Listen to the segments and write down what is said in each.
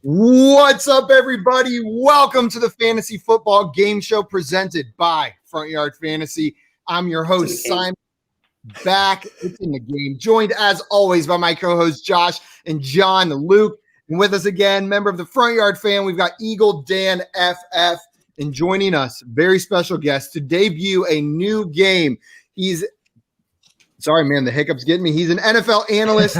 What's up, everybody? Welcome to the Fantasy Football Game Show presented by Front Yard Fantasy. I'm your host, Simon, back. It's in the game. Joined, as always, by my co-hosts, Josh and John Luke. And with us again, member of the Front Yard Fan, we've got Eagle Dan FF. And joining us, very special guest to debut a new game. Sorry, man, the hiccup's getting me. He's an NFL analyst.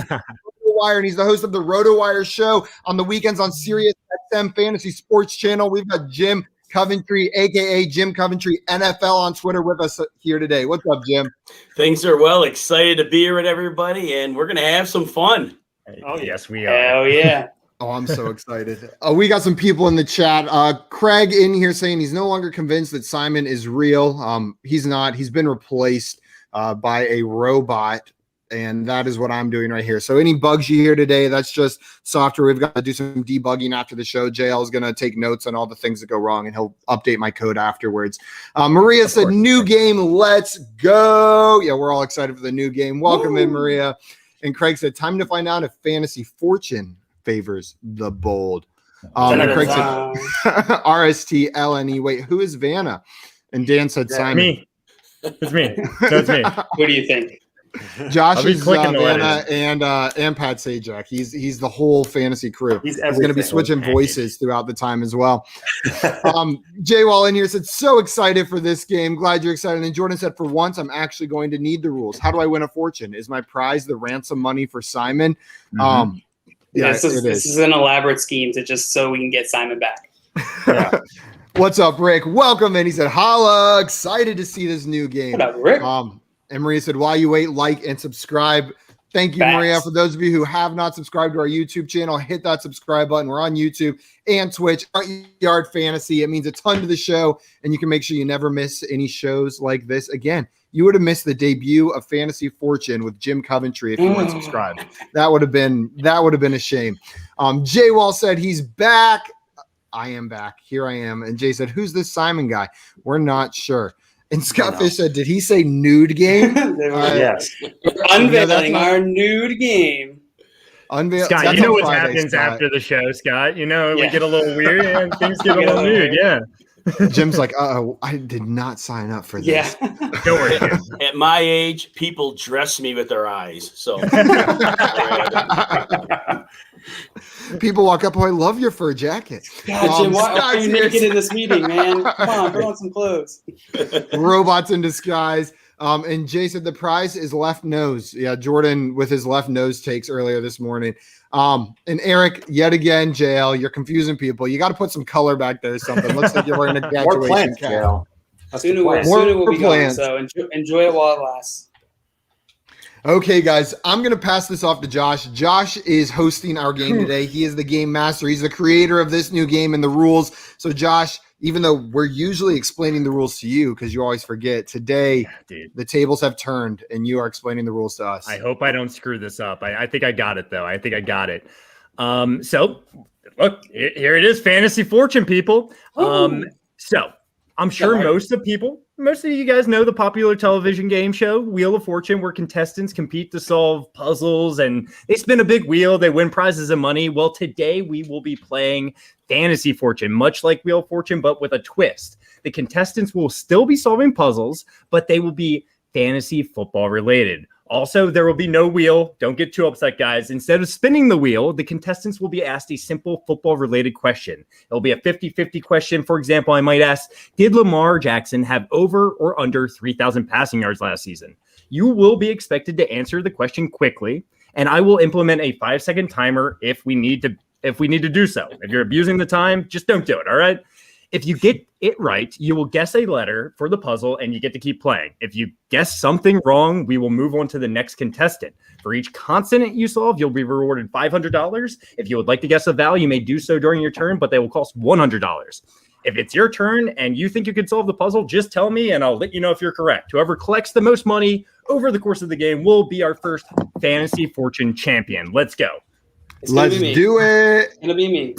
And he's the host of the RotoWire show on the weekends on Sirius XM Fantasy Sports Channel. We've got Jim Coventry, aka Jim Coventry NFL, on Twitter with us here today. What's up, Jim? Things are well. Excited to be here with everybody, and we're gonna have some fun. Oh yes, we are. Hell yeah! Oh, I'm so excited. We got some people in the chat. Craig in here saying he's no longer convinced that Simon is real. He's not. He's been replaced by a robot. And that is what I'm doing right here. So any bugs you hear today, that's just software. We've got to do some debugging after the show. JL is going to take notes on all the things that go wrong, and he'll update my code afterwards. Maria said, new game, let's go. Yeah, we're all excited for the new game. Welcome in, Maria. And Craig said, time to find out if Fantasy Fortune favors the bold. And Craig said, RSTLNE. Wait, who is Vanna? And Dan said, Simon. Me. It's me. That's me. Who do you think? Josh is Vanna and Pat Sajak. He's the whole fantasy crew. He's going to be switching voices throughout the time as well. Jay Wall in here said, so excited for this game. Glad you're excited. And Jordan said, for once, I'm actually going to need the rules. How do I win a fortune? Is my prize the ransom money for Simon? Yeah, this is an elaborate scheme to just so we can get Simon back. Yeah. What's up, Rick? Welcome in. He said, holla, excited to see this new game. What up, Rick? And Maria said, while you wait, like and subscribe. Thank you, Maria. For those of you who have not subscribed to our YouTube channel, hit that subscribe button. We're on YouTube and Twitch. Front Yard Fantasy. It means a ton to the show, and you can make sure you never miss any shows like this again. You would have missed the debut of Fantasy Fortune with Jim Coventry if you weren't subscribed. That would have been a shame. Jay Wall said he's back. I am back. Here I am. And Jay said, who's this Simon guy? We're not sure. And Scott Fish said, did he say nude game? Yes. We're unveiling our nude game. Scott, you know what happens after the show, Scott. You know, we get a little weird and things get a little nude. Yeah. Jim's like, uh-oh, I did not sign up for this. Yeah. Don't worry. At my age, people dress me with their eyes. So people walk up, oh, I love your fur jacket. God, Jim, why are you naked in this meeting, man? Come on, put on some clothes. Robots in disguise. And Jay said the prize is left nose. Yeah, Jordan with his left nose takes earlier this morning. And Eric, yet again, JL, you're confusing people. You got to put some color back there or something. Looks like you're wearing a graduation cap. Soon it will be going, so enjoy it while it lasts. Okay, guys, I'm going to pass this off to Josh. Josh is hosting our game today. He is the game master. He's the creator of this new game and the rules. So, Josh, even though we're usually explaining the rules to you because you always forget, today the tables have turned and you are explaining the rules to us. I hope I don't screw this up. I think I got it, though. I think I got it. So, look, here it is, Fantasy Fortune, people. So, I'm sure most of you guys know the popular television game show, Wheel of Fortune, where contestants compete to solve puzzles and they spin a big wheel. They win prizes and money. Well, today we will be playing Fantasy Fortune, much like Wheel of Fortune, but with a twist. The contestants will still be solving puzzles, but they will be fantasy football related. Also, there will be no wheel. Don't get too upset, guys. Instead of spinning the wheel, the contestants will be asked a simple football-related question. It'll be a 50-50 question. For example, I might ask, did Lamar Jackson have over or under 3,000 passing yards last season? You will be expected to answer the question quickly, and I will implement a 5-second timer if we need to do so. If you're abusing the time, just don't do it, all right? If you get it right, you will guess a letter for the puzzle and you get to keep playing. If you guess something wrong, we will move on to the next contestant. For each consonant you solve, you'll be rewarded $500. If you would like to guess a vowel, you may do so during your turn, but they will cost $100. If it's your turn and you think you could solve the puzzle, just tell me and I'll let you know if you're correct. Whoever collects the most money over the course of the game will be our first Fantasy Fortune champion. Let's go. Let's do it. It'll be me.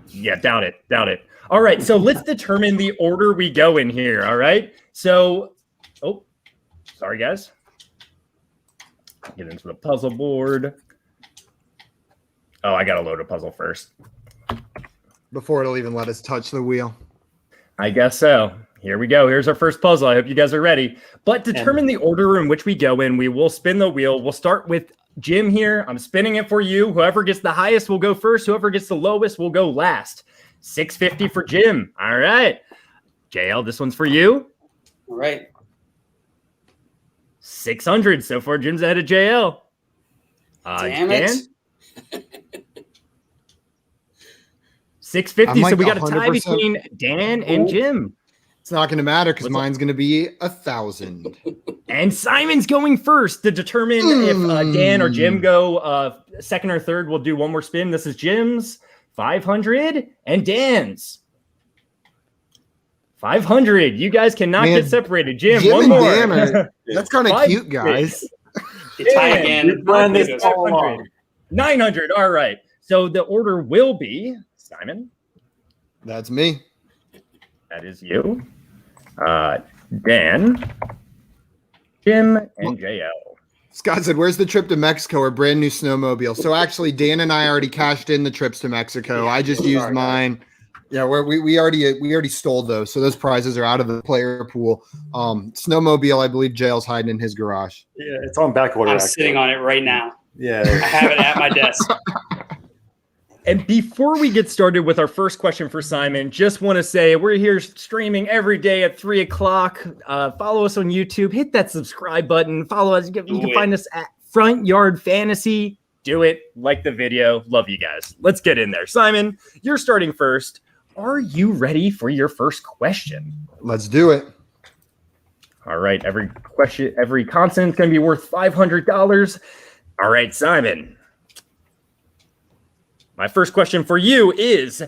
Yeah, doubt it. All right, so let's determine the order we go in here, all right? So, sorry, guys. Get into the puzzle board. Oh, I got to load a puzzle first. Before it'll even let us touch the wheel. I guess so. Here we go. Here's our first puzzle. I hope you guys are ready. But determine the order in which we go in. We will spin the wheel. We'll start with Jim here. I'm spinning it for you. Whoever gets the highest will go first. Whoever gets the lowest will go last. $650 for Jim. All right. JL, this one's for you. All right. 600. So far, Jim's ahead of JL. Damn Dan? it. 650. Like so we got a tie 100%. between Dan and Jim. It's not going to matter because mine's going to be 1,000. And Simon's going first to determine if Dan or Jim go second or third. We'll do one more spin. This is Jim's 500 and Dan's 500. You guys cannot get separated. Jim one more. That's kind of cute, guys. You tie again. 900. All right. So the order will be Simon. That's me. That is you. Dan, Jim, and JL. Scott said, where's the trip to Mexico or brand new snowmobile? So actually, Dan and I already cashed in the trips to Mexico. I just used mine. Yeah, we already stole those. So those prizes are out of the player pool. Snowmobile, I believe JL's hiding in his garage. Yeah, it's on back order. I'm sitting on it right now. Yeah. I have it at my desk. And before we get started with our first question for Simon, just want to say we're here streaming every day at 3 o'clock. Follow us on YouTube. Hit that subscribe button. Follow us. You can find us at Front Yard Fantasy. Do it. Like the video. Love you guys. Let's get in there. Simon, you're starting first. Are you ready for your first question? Let's do it. All right. Every consonant is going to be worth $500. All right, Simon. My first question for you is,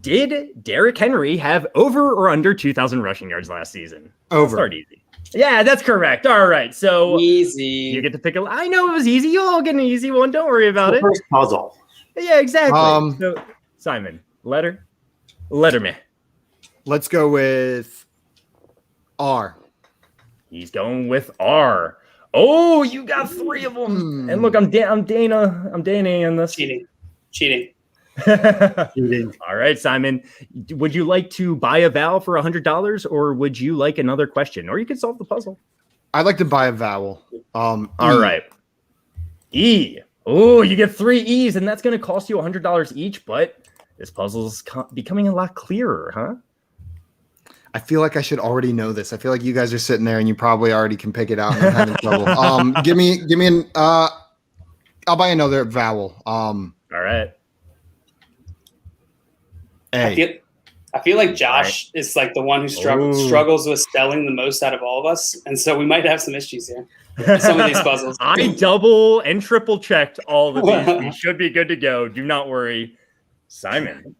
did Derrick Henry have over or under 2,000 rushing yards last season? Over. Start easy. Yeah, that's correct. All right. So easy. You get to pick I know it was easy. You'll all get an easy one. Don't worry about it. First puzzle. Yeah, exactly. So, Simon, letter me. Let's go with R. He's going with R. Oh, you got 3 of them. And look, I'm Dana in this. Cheating. All right, Simon. Would you like to buy a vowel for $100 or would you like another question? Or you can solve the puzzle. I'd like to buy a vowel. All right. E. Oh, you get 3 E's and that's going to cost you $100 each, but this puzzle's becoming a lot clearer, huh? I feel like I should already know this. I feel like you guys are sitting there and you probably already can pick it out and I'm having trouble. Give me an I'll buy another vowel. All right. A. I feel like Josh is like the one who struggles with spelling the most out of all of us, and so we might have some issues here with some of these puzzles. I double and triple checked all of these. We should be good to go. Do not worry. Simon,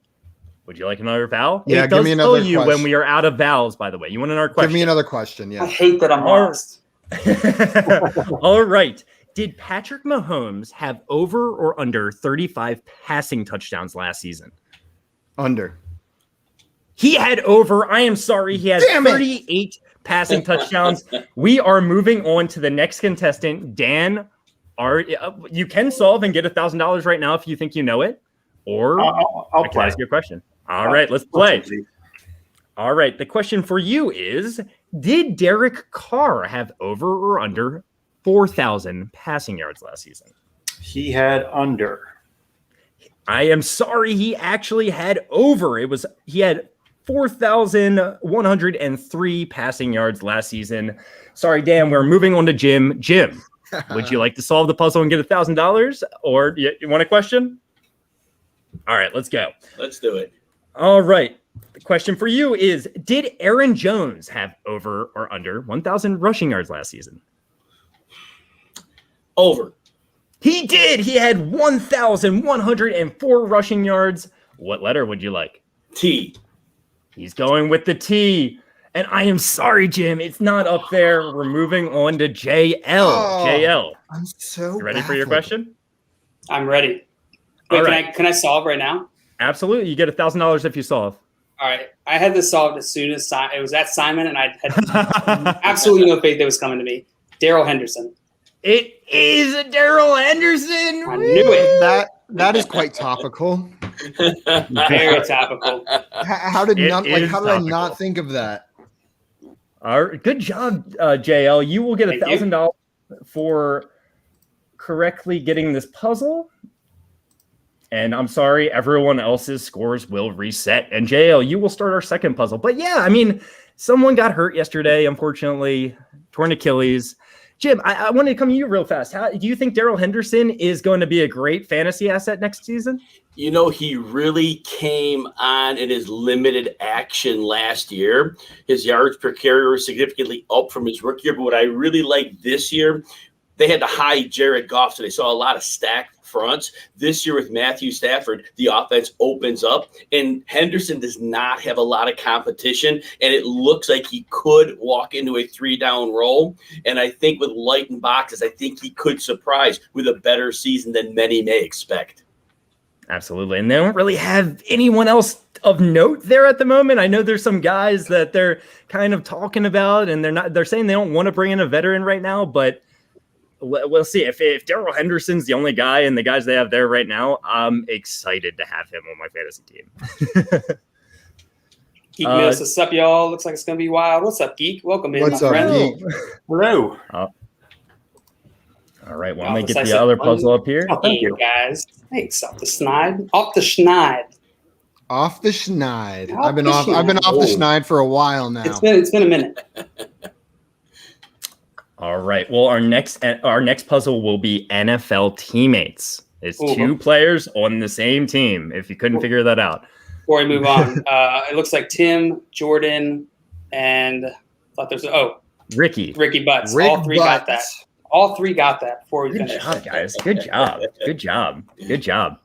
would you like another vowel? Yeah, it does give me another tell you question. when we are out of vowels, by the way. You want another question? Give me another question, I yeah. hate that I'm lost. All right. Did Patrick Mahomes have over or under 35 passing touchdowns last season? Under. He had over. I am sorry. He has 38 passing touchdowns. We are moving on to the next contestant, Dan. You can solve and get $1,000 right now if you think you know it, or I'll play. ask you a question. All right, let's play. All right, the question for you is: did Derek Carr have over or under 4,000 passing yards last season? He had under. I am sorry, he actually had over. He had 4,103 passing yards last season. Sorry, Dan, we're moving on to Jim. Jim, would you like to solve the puzzle and get $1,000? Or you want a question? All right, let's go. Let's do it. All right. The question for you is, did Aaron Jones have over or under 1,000 rushing yards last season? Over. He did. He had 1,104 rushing yards. What letter would you like? T. He's going with the T. And I am sorry, Jim. It's not up there. We're moving on to JL. Oh, JL. I'm so You ready for your question? I'm ready. Wait, All right. can I solve right now? Absolutely. You get $1,000 if you solve. All right. I had this solved as soon as it was at Simon, and I had absolutely no faith it was coming to me. Darrell Henderson. It is Darrell Henderson. I knew it. That is quite topical. Very topical. How did I topical. not think of that? All right, good job, JL. You will get $1,000 for correctly getting this puzzle. And I'm sorry, everyone else's scores will reset. And JL, you will start our second puzzle. But yeah, I mean, someone got hurt yesterday, unfortunately, torn Achilles. Jim, I wanted to come to you real fast. Do you think Darrell Henderson is going to be a great fantasy asset next season? You know, he really came on in his limited action last year. His yards per carry were significantly up from his rookie year. But what I really like this year, they had to hide Jared Goff, so they saw a lot of stacked fronts. This year with Matthew Stafford, the offense opens up, and Henderson does not have a lot of competition, and it looks like he could walk into a 3-down role. And I think with light and boxes, I think he could surprise with a better season than many may expect. Absolutely. And they don't really have anyone else of note there at the moment. I know there's some guys that they're kind of talking about, and they're saying they don't want to bring in a veteran right now, but we'll see. If Darrell Henderson's the only guy and the guys they have there right now, I'm excited to have him on my fantasy team. Geek Mills, what's up, y'all? Looks like it's going to be wild. What's up, Geek? Welcome in, What's my up, friend. Geek? Hello. All right, well, let me get the other puzzle up here. Oh, thank you, guys. Thanks. Off the schneid. Off the schneid. Off the schneid. Off I've been the off the schneid for a while now. It's been a minute. All right. Well, our next puzzle will be NFL teammates. It's two players on the same team, if you couldn't figure that out. Before we move on, it looks like Tim, Jordan, and Ricky Butts. Rick All three Butts. got that. All three got that before we Good finish. job, guys. Good job. Good job. Good job.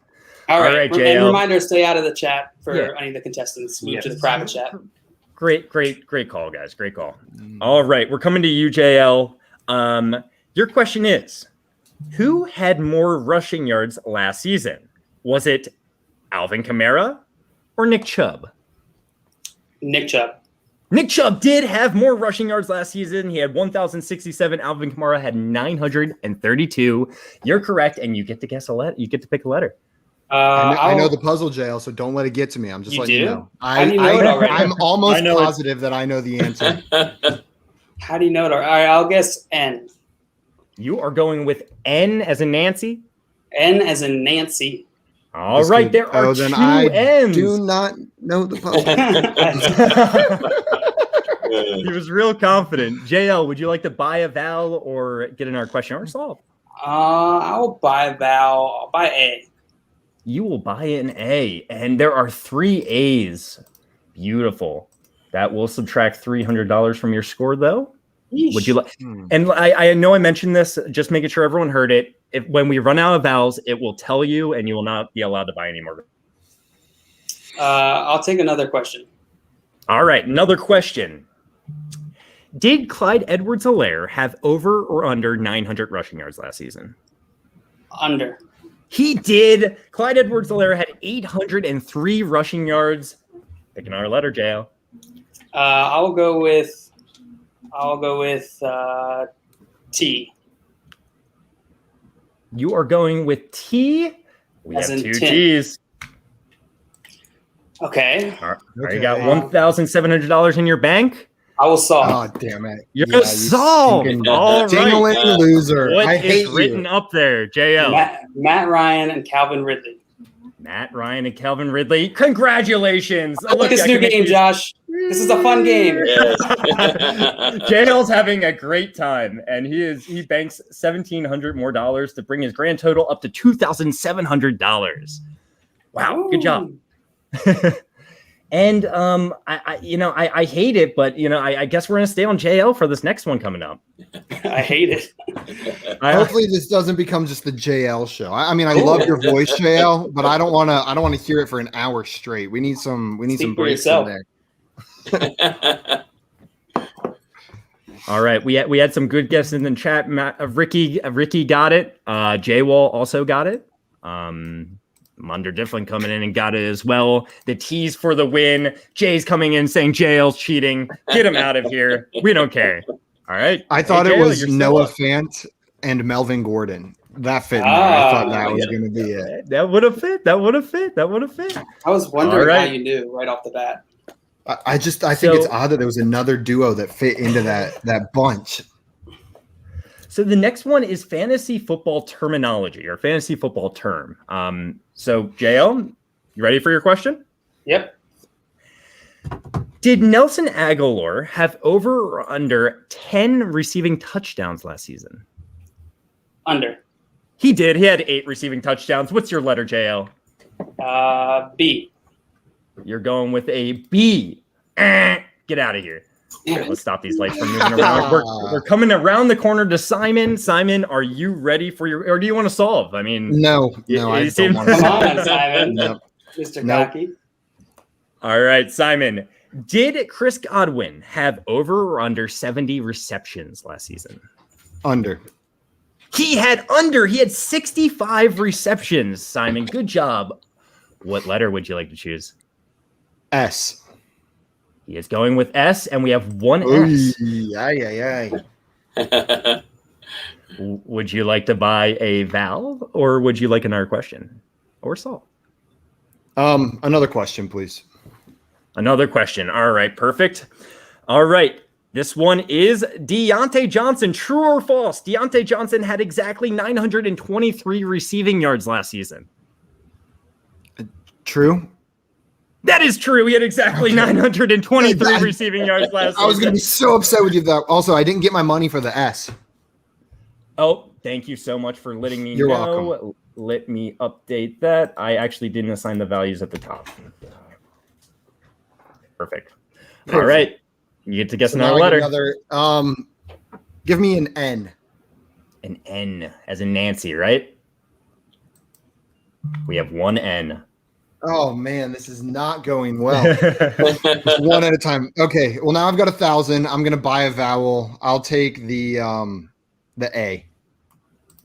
All right. And And JL. reminder, stay out of the chat for Yeah. any of the contestants. Move to the private chat. Great call, guys. Great call. All right. We're coming to you, JL. Your question is, who had more rushing yards last season? Was it Alvin Kamara or Nick Chubb? Nick Chubb. Nick Chubb did have more rushing yards last season. He had 1,067. Alvin Kamara had 932. You're correct, and you get to guess a letter. You get to pick a letter. I know the puzzle, JL, so don't let it get to me. I'm just You letting you do? know. How do you know it already? I'm almost I know it. positive that I know the answer. How do you know it? All right, I'll guess N. You are going with N as in Nancy. N as in Nancy. All right, there are then two I N's. do not know the puzzle. He was real confident. JL, would you like to buy a vowel or get in our question or solve? I'll buy a vowel. I'll buy A. You will buy an A, and there are 3 A's. Beautiful. That will subtract $300 from your score, though. Yeesh. Would you like? And I know I mentioned this, just making sure everyone heard it. When we run out of vowels, it will tell you, and you will not be allowed to buy any more. I'll take another question. All right, another question. Did Clyde Edwards-Helaire have over or under 900 rushing yards last season? Under. He did. Clyde Edwards-Helaire had 803 rushing yards. Pick another letter, JL. I'll go with T. You are going with T. We As have in 2 tin. T's. Okay. All right, you got $1,700 in your bank. I will solve. Oh, damn it. You're Yeah, a solve. stinking All right. dingling loser. What I is hate written you. up there, JL? Matt Ryan and Calvin Ridley. Matt Ryan and Calvin Ridley. Congratulations. I like this new game, Josh. This is a fun game. Yes. JL's having a great time, and he banks $1,700 more to bring his grand total up to $2,700. Wow, good job. And I hate it, but I guess we're gonna stay on JL for this next one coming up. I hate it. Hopefully this doesn't become just the JL show. I mean, I love your voice, JL, but I don't want to hear it for an hour straight. We need some breaks in there. All right, we had some good guests in the chat. Ricky got it. J-Wall also got it. Munder Difflin coming in and got it as well. The tease for the win. Jay's coming in saying JL's cheating. Get him out of here. We don't care. All right. I thought Hey, it JL, was you're Noah still Fant and Melvin Gordon. That fit in there. I thought that was going to be it. up. That would have fit. That would have fit. I was wondering All right. how you knew right off the bat. I think it's odd that there was another duo that fit into that bunch. So the next one is fantasy football terminology or fantasy football term. So JL, you ready for your question? Yep. Did Nelson Aguilar have over or under 10 receiving touchdowns last season? Under. He did. He had 8 receiving touchdowns. What's your letter, JL? B. You're going with a B. Get out of here. Okay, let's stop these lights from moving around. We're coming around the corner to Simon. Simon, are you ready for your, or do you want to solve? I mean, No, I don't want to. Come on, Simon. No. Mr. Nope. Cocky. all right, Simon. Did Chris Godwin have over or under 70 receptions last season? Under. He had under. He had 65 receptions, Simon. Good job. What letter would you like to choose? S. He is going with S, and we have one S. Would you like to buy a Val, or would you like another question? Or Saul? Another question, please. Another question. All right, perfect. All right. This one is Deontay Johnson. True or false? Deontay Johnson had exactly 923 receiving yards last season. True. That is true. He had exactly 923 receiving yards last season. I was going to be so upset with you though. Also, I didn't get my money for the S. Oh, thank you so much for letting me You're know. welcome. Let me update that. I actually didn't assign the values at the top. Perfect. All right. You get to guess So another now I get letter. Give me an N. An N as in Nancy, right? We have one N. Oh man, this is not going well. Just one at a time. Okay. Well, now I've got 1,000. I'm gonna buy a vowel. I'll take the A.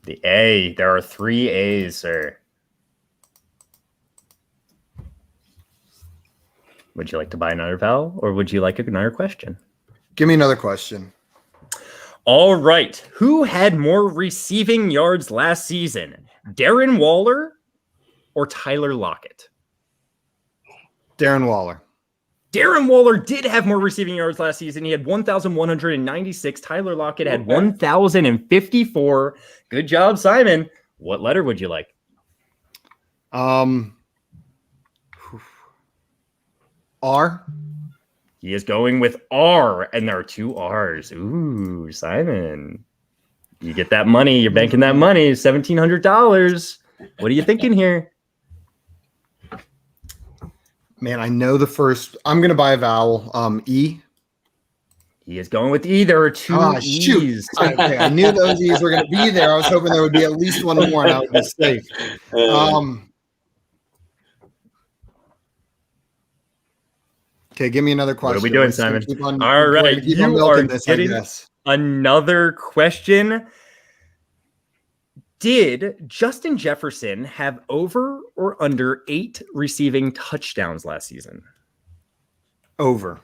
The A. There are 3 A's, sir. Would you like to buy another vowel, or would you like another question? Give me another question. All right. Who had more receiving yards last season? Darren Waller or Tyler Lockett? Darren Waller. Darren Waller did have more receiving yards last season. He had 1,196. Tyler Lockett had 1,054. Good job, Simon. What letter would you like? R. He is going with R, and there are 2 R's. Ooh, Simon. You get that money. You're banking that money. $1,700. What are you thinking here? Man, I know the first. I'm gonna buy a vowel. E. He is going with E. There are 2 Shoot. E's. Okay, I knew those E's were gonna be there. I was hoping there would be at least one more, and I would be safe. Okay, give me another question. What are we doing, Let's Simon? keep on- All right, keep on you milking are this, I getting guess. another question. Did Justin Jefferson have over or under 8 receiving touchdowns last season? Over.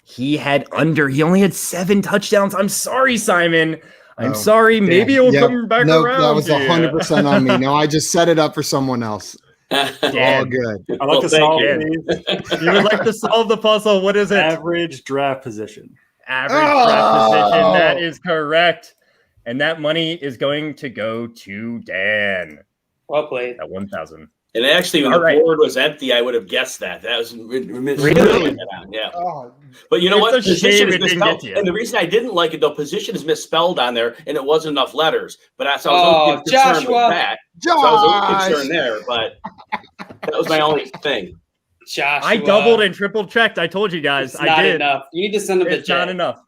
He had under. He only had 7 touchdowns. I'm sorry, Simon. I'm Oh, sorry. damn. Maybe it'll Yep. come back Nope, around. that was to you. 100% on me. No, I just set it up for someone else. All Dan, good. I like to solve you. these. you would like to solve the puzzle. What is it? Average draft position. Average draft position. That is correct. And that money is going to go to Dan Well played. at 1,000. And actually, when All the right. board was empty, I would have guessed that. That was Really? Yeah. Oh, But you know what? It's a shame it didn't misspelled. get to you. And the reason I didn't like it, though, position is misspelled on there, and it wasn't enough letters. But I was a little concerned Joshua. with that. So I was a little Josh. concerned there, but that was my only thing. Joshua. I doubled and triple checked. I told you guys. It's I not did. enough. You need to send them the It's not jet. enough.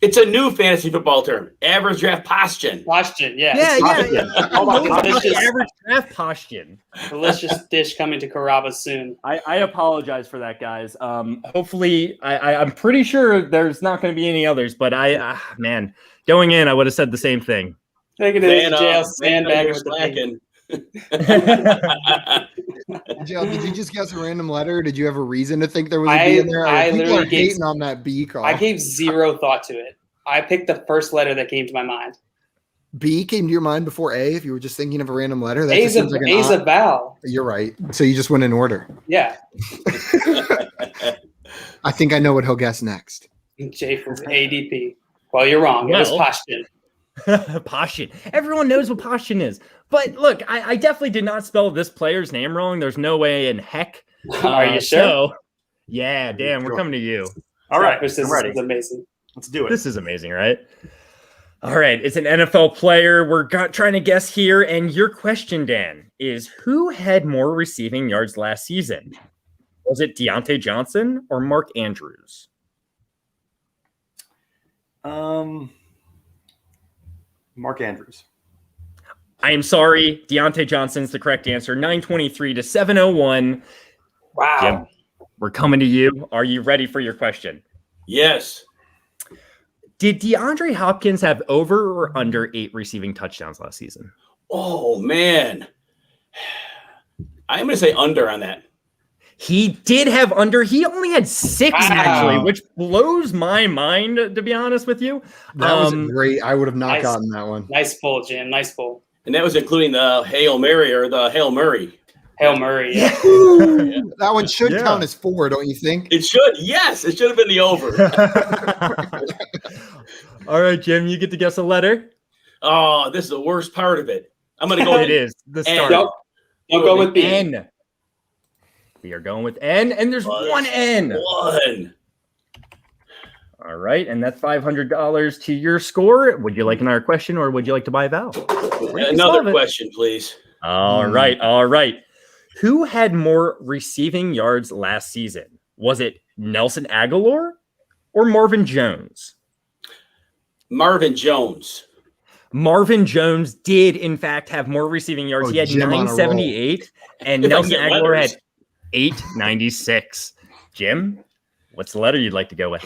It's a new fantasy football term. Average draft postion. Postion, Yeah, yes. yeah. Hold on, delicious. Average draft postion. Delicious dish coming to Carrabba soon. I apologize for that, guys. Hopefully, I'm pretty sure there's not going to be any others, but man, going in, I would have said the same thing. Take it in, jail sandbag with the slacking. Jill, did you just guess a random letter? Did you have a reason to think there was a I- B in there? I People literally are gave- hating on that B call. I gave zero thought to it. I picked the first letter that came to my mind. B came to your mind before A if you were just thinking of a random letter? That A's just seems like an A's odd- a vowel. You're right. So you just went in order. Yeah. I think I know what he'll guess next. J for ADP. Well, you're wrong. It was Well. Postion. Postion. Everyone knows what Postion is. But look, I definitely did not spell this player's name wrong. There's no way in heck. Are you sure? So, yeah, Dan, we're coming to you. All right, This I'm ready. is amazing. Let's do it. This is amazing, right? All right, it's an NFL player. We're trying to guess here. And your question, Dan, is who had more receiving yards last season? Was it Deontay Johnson or Mark Andrews? Mark Andrews. I am sorry. Deontay Johnson's the correct answer. 923 to 701. Wow. Jim, we're coming to you. Are you ready for your question? Yes. Did DeAndre Hopkins have over or under 8 receiving touchdowns last season? Oh, man. I'm going to say under on that. He did have under. He only had 6, Wow. actually, which blows my mind, to be honest with you. That was great. I would have not Nice. gotten that one. Nice pull, Jim. Nice pull. And that was including the Hail Mary or the Hail Murray. Hail Murray. Yeah. That one should Yeah. count as 4, don't you think? It should. Yes. It should have been the over. All right, Jim, you get to guess a letter. Oh, this is the worst part of it. I'm going to go It is the And- start. Don't go with B. N. We are going with N, and there's one N. One. All right, and that's $500 to your score. Would you like another question, or would you like to buy a vowel? Another question, please. All right, all right. Who had more receiving yards last season? Was it Nelson Aguilar or Marvin Jones? Marvin Jones. Marvin Jones did, in fact, have more receiving yards. Oh, He had Jim on a roll. 978, and If I can Nelson get Aguilar had letters. 896. Jim, what's the letter you'd like to go with?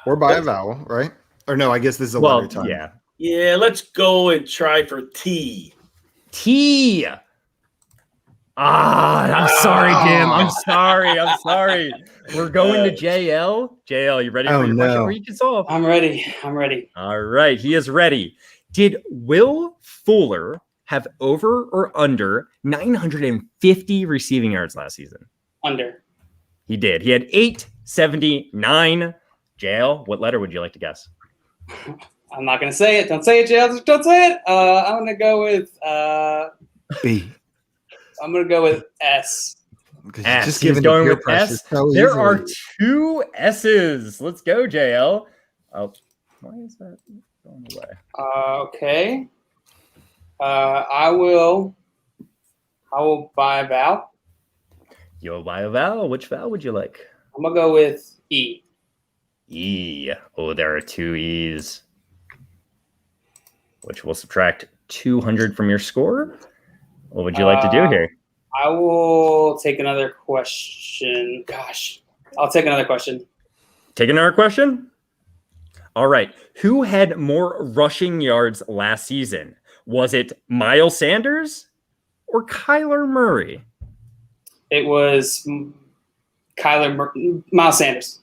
Or by a vowel, right? Or no, I guess this is a Well, letter time. yeah. Yeah, let's go and try for T. T. I'm sorry, Jim. I'm sorry. We're going to JL. JL, you ready for Oh, your question? no. Or you can solve. I'm ready. I'm ready. All right, he is ready. Did Will Fuller have over or under 950 receiving yards last season? Under. He did. He had 879. JL, what letter would you like to guess? I'm not going to say it. Don't say it, Jail. Don't say it. I'm going to go with B. I'm going to go with S. Because S. just He's giving going peer with pressure S. so There easily. are 2 S's. Let's go, JL. Oh, why is that going away? Okay. I will buy a vowel. You'll buy a vowel. Which vowel would you like? I'm going to go with E. E. Oh, there are 2 E's, which will subtract 200 from your score. What would you like to do here? I will take another question. Gosh, I'll take another question. Take another question. All right. Who had more rushing yards last season? Was it Miles Sanders or Kyler Murray? It was Miles Sanders.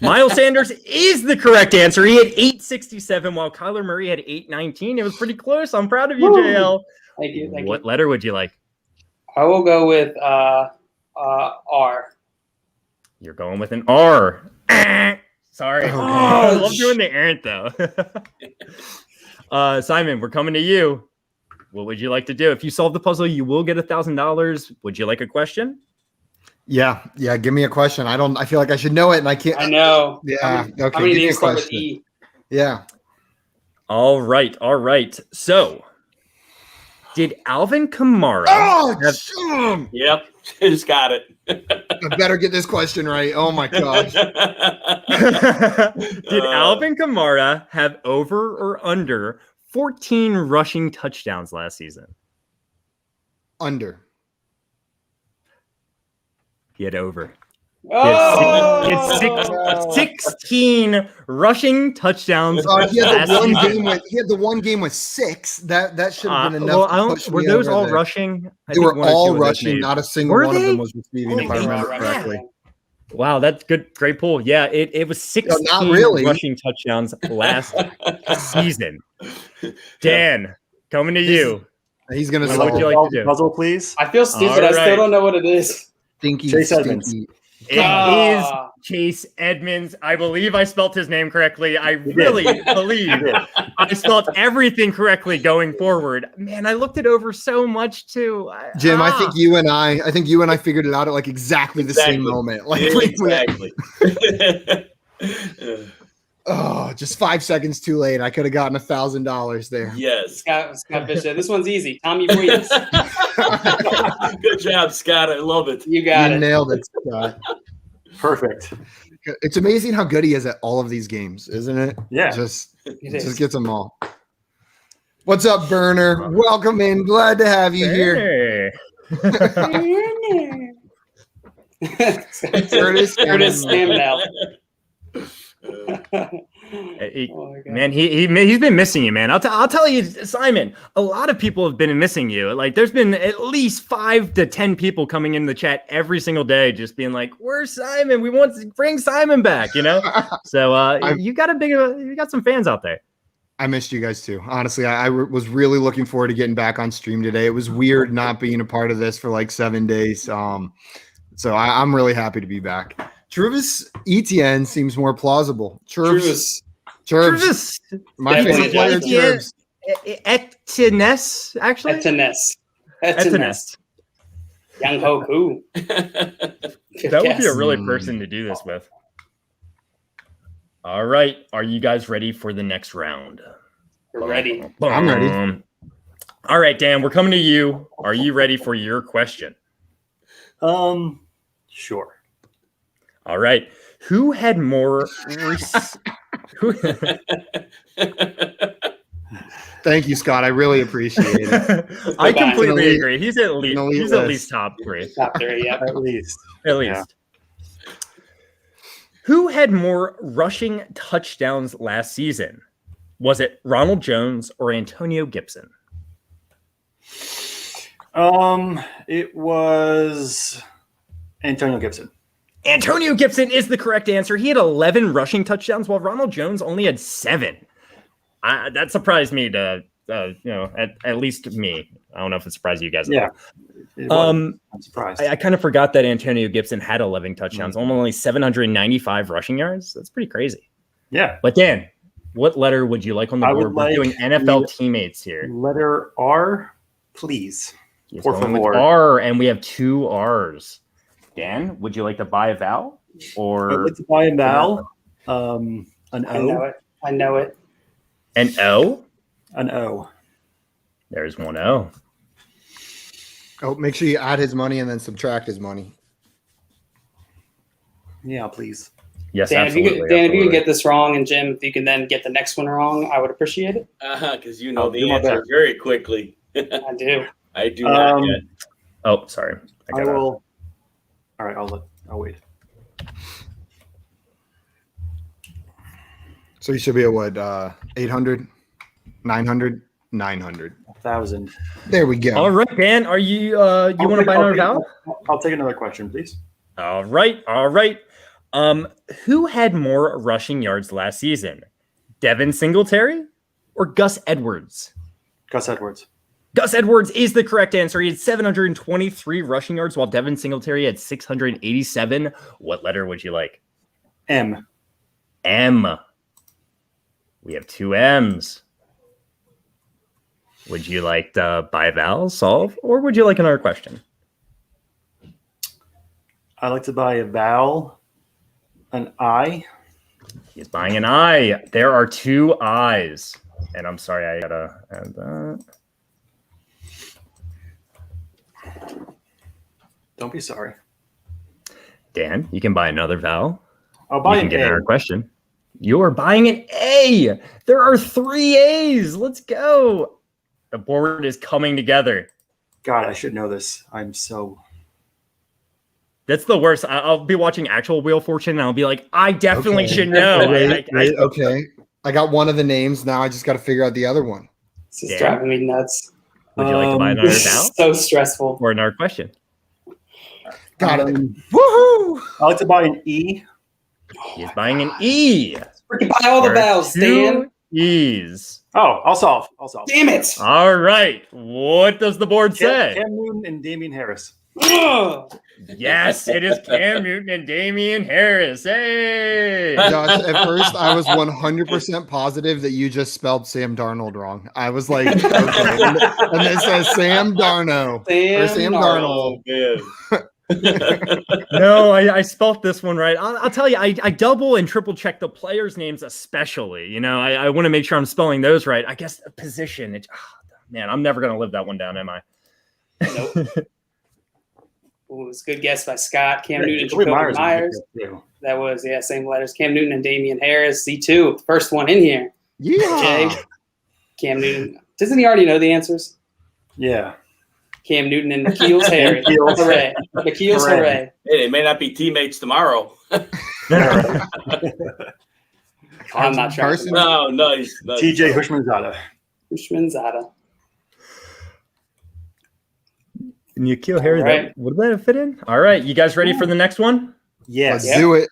Miles Sanders is the correct answer. He had 867 while Kyler Murray had 819. It was pretty close. I'm proud of you, Woo. JL. Thank you. Thank What letter would you like? I will go with R. You're going with an R. Sorry. Oh, I love doing the errant though. Simon, we're coming to you. What would you like to do? If you solve the puzzle, you will get $1,000. Would you like a question? Yeah. Give me a question. I feel like I should know it, and I can't. I know. Yeah. Okay. How many Give me a names start with question. E? Yeah. All right. So, did Alvin Kamara Oh, Yep, just got it. I better get this question right. Oh my gosh. did Alvin Kamara have over or under 14 rushing touchdowns last season? Under. He had over. Oh! He had 16 rushing touchdowns. He had last season. the one game with 6. That should have been enough. Well, to push were me those over all there. rushing? I They think were one or two all of those rushing. maybe. Not a single Were one of they? them was receiving, if I Holy remember crap. correctly. Wow, that's good. Great pull. Yeah, it was 16 not really. rushing touchdowns last season. Dan, coming to you. He's gonna What solve would you like to do? Puzzle, please. I feel stupid. All I still right. don't know what it is. stinky. Chase Edmonds. stinky. It is Ah. Chase Edmonds. I believe I spelt his name correctly. I really believe I spelt everything correctly going forward. Man, I looked it over so much too. Jim, I think you and I figured it out at like exactly the same moment. Like Exactly. oh, just 5 seconds too late. I could have gotten $1,000 there. Yes. Scott Bishop. This one's easy. Tommy Breeze. Good job, Scott. I love it. You got You it. nailed it, Scott. Perfect. It's amazing how good he is at all of these games, isn't it? Yeah. Just It is. gets them all. What's up, Burner? Welcome in. Glad to have you here. Hey. Curtis Curtis Samuel. Oh my God. Man, he's been missing you, man. I'll tell you, Simon. A lot of people have been missing you. Like, there's been at least 5 to 10 people coming in the chat every single day, just being like, "Where's Simon? We want to bring Simon back." You know. So you got some fans out there. I missed you guys too. Honestly, I was really looking forward to getting back on stream today. It was weird not being a part of this for like 7 days. So I'm really happy to be back. Travis Etienne seems more plausible. Chirps. My favorite player, Chirps. Etienne, actually. Etienne. Young Hoku. That would be a really person to do this with. All right. Are you guys ready for the next round? We're ready. I'm ready. All right, Dan, we're coming to you. Are you ready for your question? Sure. All right. Who had more? Thank you, Scott. I really appreciate it. I completely Elite- agree. He's at least top 3. Top 3, yeah. At least. At least. Who had more rushing touchdowns last season? Was it Ronald Jones or Antonio Gibson? It was Antonio Gibson. Antonio Gibson is the correct answer. He had 11 rushing touchdowns, while Ronald Jones only had 7. That surprised me to, at least me. I don't know if it surprised you guys. Yeah. I'm surprised. I kind of forgot that Antonio Gibson had 11 touchdowns, only 795 rushing yards. That's pretty crazy. Yeah. But Dan, what letter would you like on the I board? would We're doing like NFL teammates here. Letter R, please. He's Por going with favor. R, and we have 2 R's. Dan, would you like to buy a vowel or Let's buy a vowel. An O. I know it. an O? An O. There's one O. Oh, make sure you add his money and then subtract his money. Yeah, please. Yes, Dan, absolutely. if you could get this wrong, and Jim, if you can then get the next one wrong, I would appreciate it. Because you know I'll the do my answer best. very quickly. I do. I do not yet. Oh, sorry. I will. All right, I'll wait. So you should be at what, 800, 900, 900. 1,000. There we go. All right, Dan, are you you want to buy another vowel? I'll take another question, please. All right. Who had more rushing yards last season? Devin Singletary or Gus Edwards? Gus Edwards. Gus Edwards is the correct answer. He had 723 rushing yards, while Devin Singletary had 687. What letter would you like? M. M. We have 2 M's. Would you like to buy vowel, solve, or would you like another question? I like to buy a vowel, an I. He's buying an I. There are 2 I's. And I'm sorry, I gotta add that. Don't be sorry. Dan, you can buy another vowel. I'll buy You can an get A. another question. You are buying an A. There are 3 A's. Let's go. The board is coming together. God, I should know this. I'm so... That's the worst. I'll be watching actual Wheel of Fortune and I'll be like, I definitely should know. Wait, okay. I got one of the names. Now I just got to figure out the other one. This is driving me nuts. Would you like to buy another This vowel is so stressful. or another question? Got it. Woohoo! I like to buy an E. He's buying an E. Freaking buy all the There are vowels, 2 Dan. E's. Oh, I'll solve. Damn it. All right. What does the board say? Cam Newton and Damien Harris. Ugh. Yes, it is Cam Newton and Damien Harris. Hey. Josh, at first I was 100% positive that you just spelled Sam Darnold wrong. I was like, okay. And it says Sam Darno. Or Sam Darnold. Oh, man. No, I spelt this one right. I'll tell you, I double and triple check the players' names, especially. You know, I want to make sure I'm spelling those right. I guess a position. Man, I'm never going to live that one down, am I? Nope. Ooh, it was a good guess by Scott. Cam Newton and Jacoby Jacoby Myers. too. That was, same letters. Cam Newton and Damian Harris. C2, first one in here. Yeah. Jay. Cam Newton. Doesn't he already know the answers? Yeah. Cam Newton and Nikhil's Harry. Nikhil's. Hooray. Nikhil's Hooray. hooray. Hey, they may not be teammates tomorrow. I'm not trying. Carson? No, nice. TJ Hushmanzada. Ushmanzada. Nikhil Harry, All right. would that fit in? All right, you guys ready for the next one? Yes. Let's do it.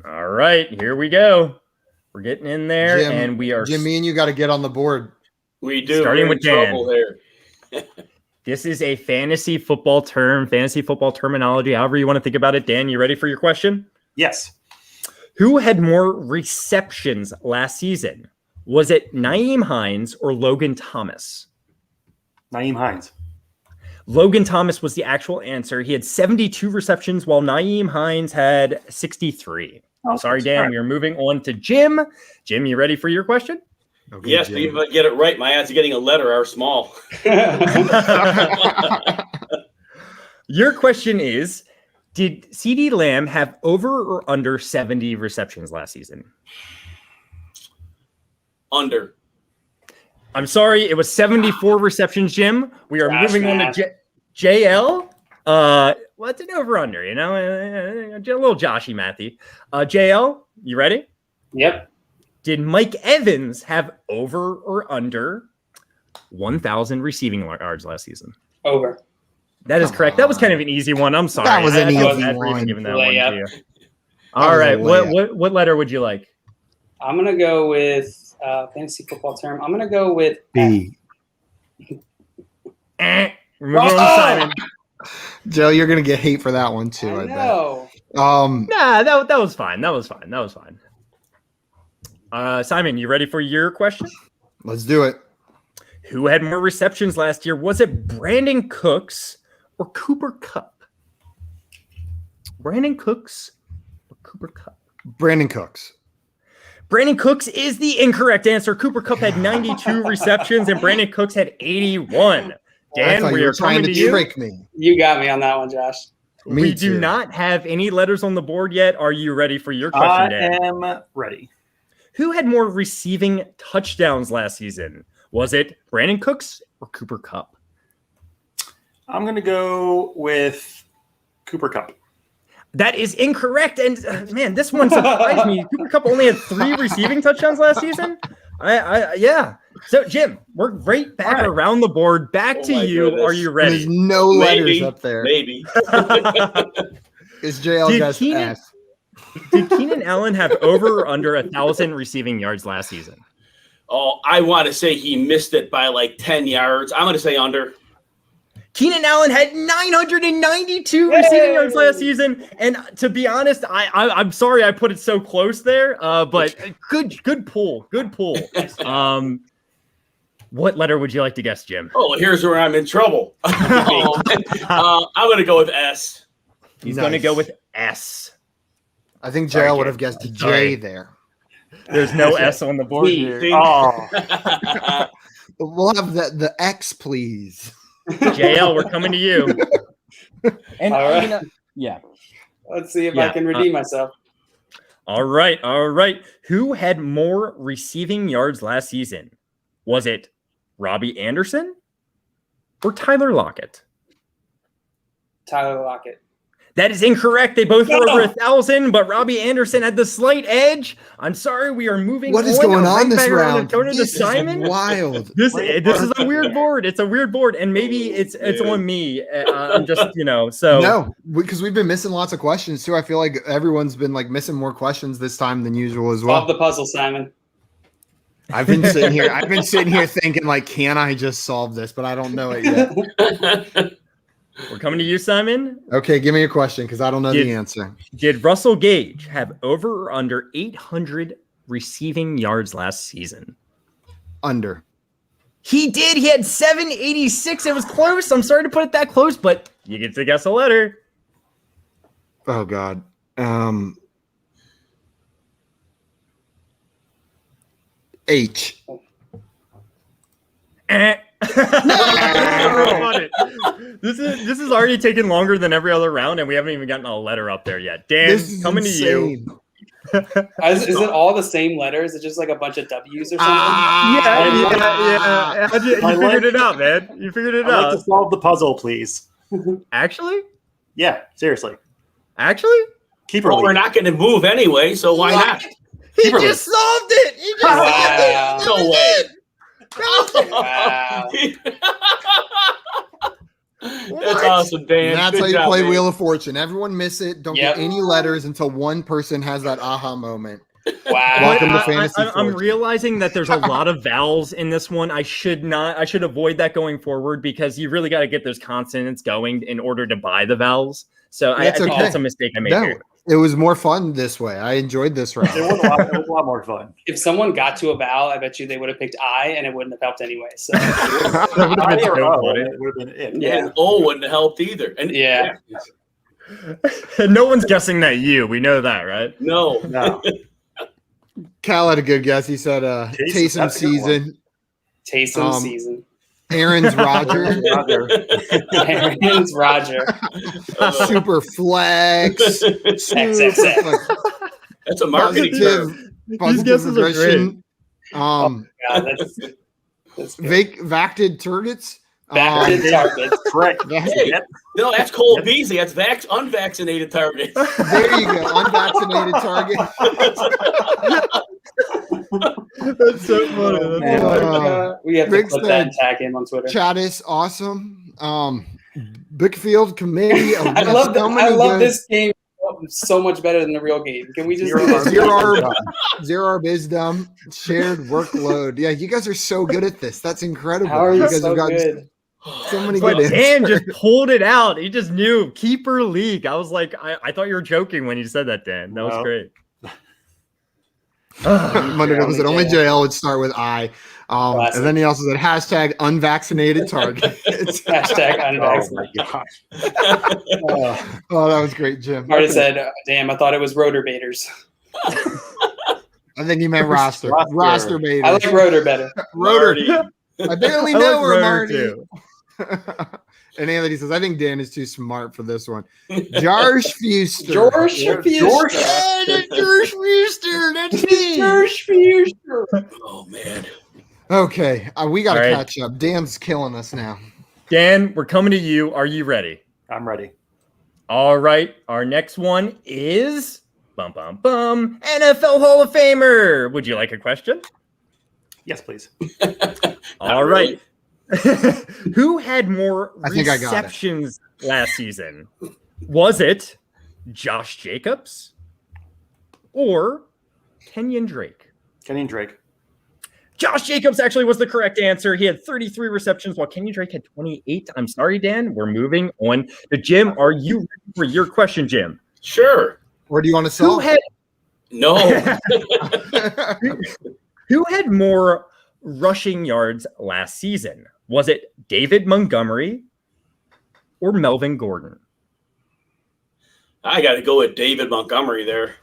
All right, here we go. We're getting in there, Jim, and we are. Jim, me and you got to get on the board. We do. Starting We're with in Dan. trouble here. This is a fantasy football terminology, however you want to think about it. Dan, you ready for your question? Yes. Who had more receptions last season? Was it Nyheim Hines or Logan Thomas? Nyheim Hines. Logan Thomas was the actual answer. He had 72 receptions, while Nyheim Hines had 63. Oh, Sorry, Dan. all right. We are moving on to Jim. Jim, you ready for your question? Okay, Yes, Jim. but even if I get it right, my odds of getting a letter are small. Your question is, did CeeDee Lamb have over or under 70 receptions last season? Under. I'm sorry, it was 74 receptions, Jim. We are Gosh, moving on man. to JL. What's an over-under? You know, a little Joshy Matthew. JL, you ready? Yep. Did Mike Evans have over or under 1,000 receiving yards last season? Over. That is Come correct. That was on. kind of an easy one. I'm sorry. That was an I feel easy bad for even one. giving that one to Layup. you. All was a right. layup. What letter would you like? I'm going to go with fantasy football term. I'm going to go with B. We're moving on to Simon. Joe, you're gonna get hate for that one too. I I bet. know. Nah, that was fine. That was fine. Simon, you ready for your question? Let's do it. Who had more receptions last year? Was it Brandon Cooks or Cooper Kupp? Brandon Cooks or Cooper Kupp? Brandon Cooks. Brandon Cooks is the incorrect answer. Cooper Kupp had 92 receptions and Brandon Cooks had 81. I Dan, thought we you are were trying coming to to you. trick me. You got me on that one, Josh. Me We do too. not have any letters on the board yet. Are you ready for your I question, Dan? am ready. Who had more receiving touchdowns last season? Was it Brandon Cooks or Cooper Kupp? I'm going to go with Cooper Kupp. That is incorrect. And man, this one surprised me. Cooper Kupp only had 3 receiving touchdowns last season. Yeah. So Jim, we're right back All right. around the board. Back Oh to my you. goodness. Are you There's ready? no letters Maybe. up there. Maybe. Is JL Did just Keenan- S? Did Keenan Allen have over or under 1,000 receiving yards last season? Oh, I want to say he missed it by like 10 yards. I'm going to say under. Keenan Allen had 992 receiving yards last season, and to be honest, I'm sorry I put it so close there, but good pull. What letter would you like to guess, Jim? Oh, here's where I'm in trouble. I'm going to go with S. He's going to go with S. I think JL would have guessed J there. There's no S on the board here. Oh, We'll have the X, please. JL, we're coming to you. And All right. yeah. Let's see if I can redeem myself. All right. Who had more receiving yards last season? Was it Robbie Anderson or Tyler Lockett? Tyler Lockett. That is incorrect. They both were over 1,000, but Robbie Anderson had the slight edge. I'm sorry, we are moving. What is going on this round? This is wild. This is a weird board. It's a weird board, and maybe it's on me. I'm just so no, because we've been missing lots of questions too. I feel like everyone's been like missing more questions this time than usual as well. Solve the puzzle, Simon. I've been sitting here thinking like, can I just solve this? But I don't know it yet. We're coming to you, Simon. Okay, give me a question because I don't know the answer. Did Russell Gage have over or under 800 receiving yards last season? Under. He did. He had 786. It was close. I'm sorry to put it that close, but you get to guess a letter. Oh God. H. This is already taken longer than every other round, and we haven't even gotten a letter up there yet. Dan, coming insane. to you. Is it all the same letters? Is it just like a bunch of W's or something? Yeah. You figured it out, man. You figured it I'd out. like to solve the puzzle, please. Actually? Yeah, seriously. Actually? Keep her. Well, we're not going to move anyway, so why not? He just solved it. He just solved it. No way. Wow. That's awesome, Dan. And that's Good how you job, play man. Wheel of Fortune. Everyone miss it. Don't get any letters until one person has that aha moment. Wow. Welcome to Fantasy I'm Fortune. realizing that there's a lot of vowels in this one. I should avoid that going forward because you really got to get those consonants going in order to buy the vowels. So I think that's a mistake I made here. It was more fun this way. I enjoyed this round. It was a lot more fun. If someone got to a vowel, I bet you they would have picked I, and it wouldn't have helped anyway. So That would have been so funny. It would have been it. yeah, And O wouldn't have helped either. And yeah. No one's guessing that you. We know that, right? No. No. Cal had a good guess. He said Taysom that's a good season. Taysom season. Aaron's Roger. Aaron's Roger. Super flex. XXX. That's a marketing term. These guesses are great. God, that's good. Vacted targets. Backwards targets. Correct. Hey, no, that's Cole Beasley. That's unvaccinated targets. There you go. Unvaccinated target. That's so funny. We have to Rick put that said, and tag him on Twitter. Chattis, awesome. Bickfield committee. I love this game so much better than the real game. Can we just Zero Bizdom, shared workload. Yeah, you guys are so good at this. That's incredible. How are you guys so have gotten good? so many But good Dan answers. just pulled it out. He just knew. Keeper league. I was like, I thought you were joking when you said that, Dan. That was No. great. Was it only JL would start with I. And then he also said hashtag unvaccinated target. Hashtag Oh unvaccinated. my gosh. Oh, that was great, Jim. Marty said, damn, I thought it was rotor baiters. I think he meant roster. Roster baby. I like rotor better. Rotor. I barely I know like her, Rotor, Marty. too. And Anthony says, I think Dan is too smart for this one. Josh Fuster. George Fuster. George Fuster. That's me. George Fuster. Oh, man. Okay, we got to All right. catch up. Dan's killing us now. Dan, we're coming to you. Are you ready? I'm ready. All right. Our next one is NFL Hall of Famer. Would you like a question? Yes, please. All right. Who had more I think I got it. receptions last season? Was it Josh Jacobs or Kenyon Drake? Kenny and Drake. Josh Jacobs actually was the correct answer. He had 33 receptions while Kenyon Drake had 28. I'm sorry, Dan. We're moving on to Jim. Are you ready for your question, Jim? Sure. Or do you want to sell? No. Who had more rushing yards last season? Was it David Montgomery or Melvin Gordon? I got to go with David Montgomery there.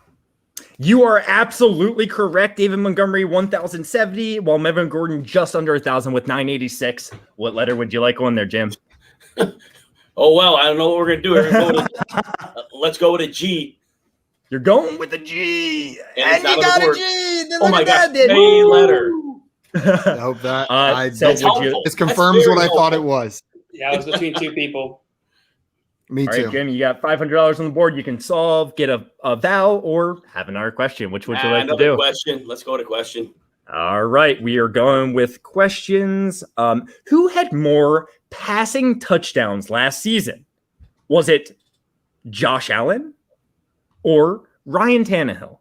You are absolutely correct. David Montgomery, 1,070, while Melvin Gordon just under 1,000 with 986. What letter would you like on there, Jim? Oh, well, I don't know what we're going to do. Let's go with a G. You're going with a G. And you got a G. Oh, my God. A letter. I hope that this confirms what I thought it was. Yeah, it was between two people. Me All too. right, Jim, you got $500 on the board. You can solve, get a vowel, or have another question. Which would you like to do? Question. Let's go to question. All right, we are going with questions. Who had more passing touchdowns last season? Was it Josh Allen or Ryan Tannehill?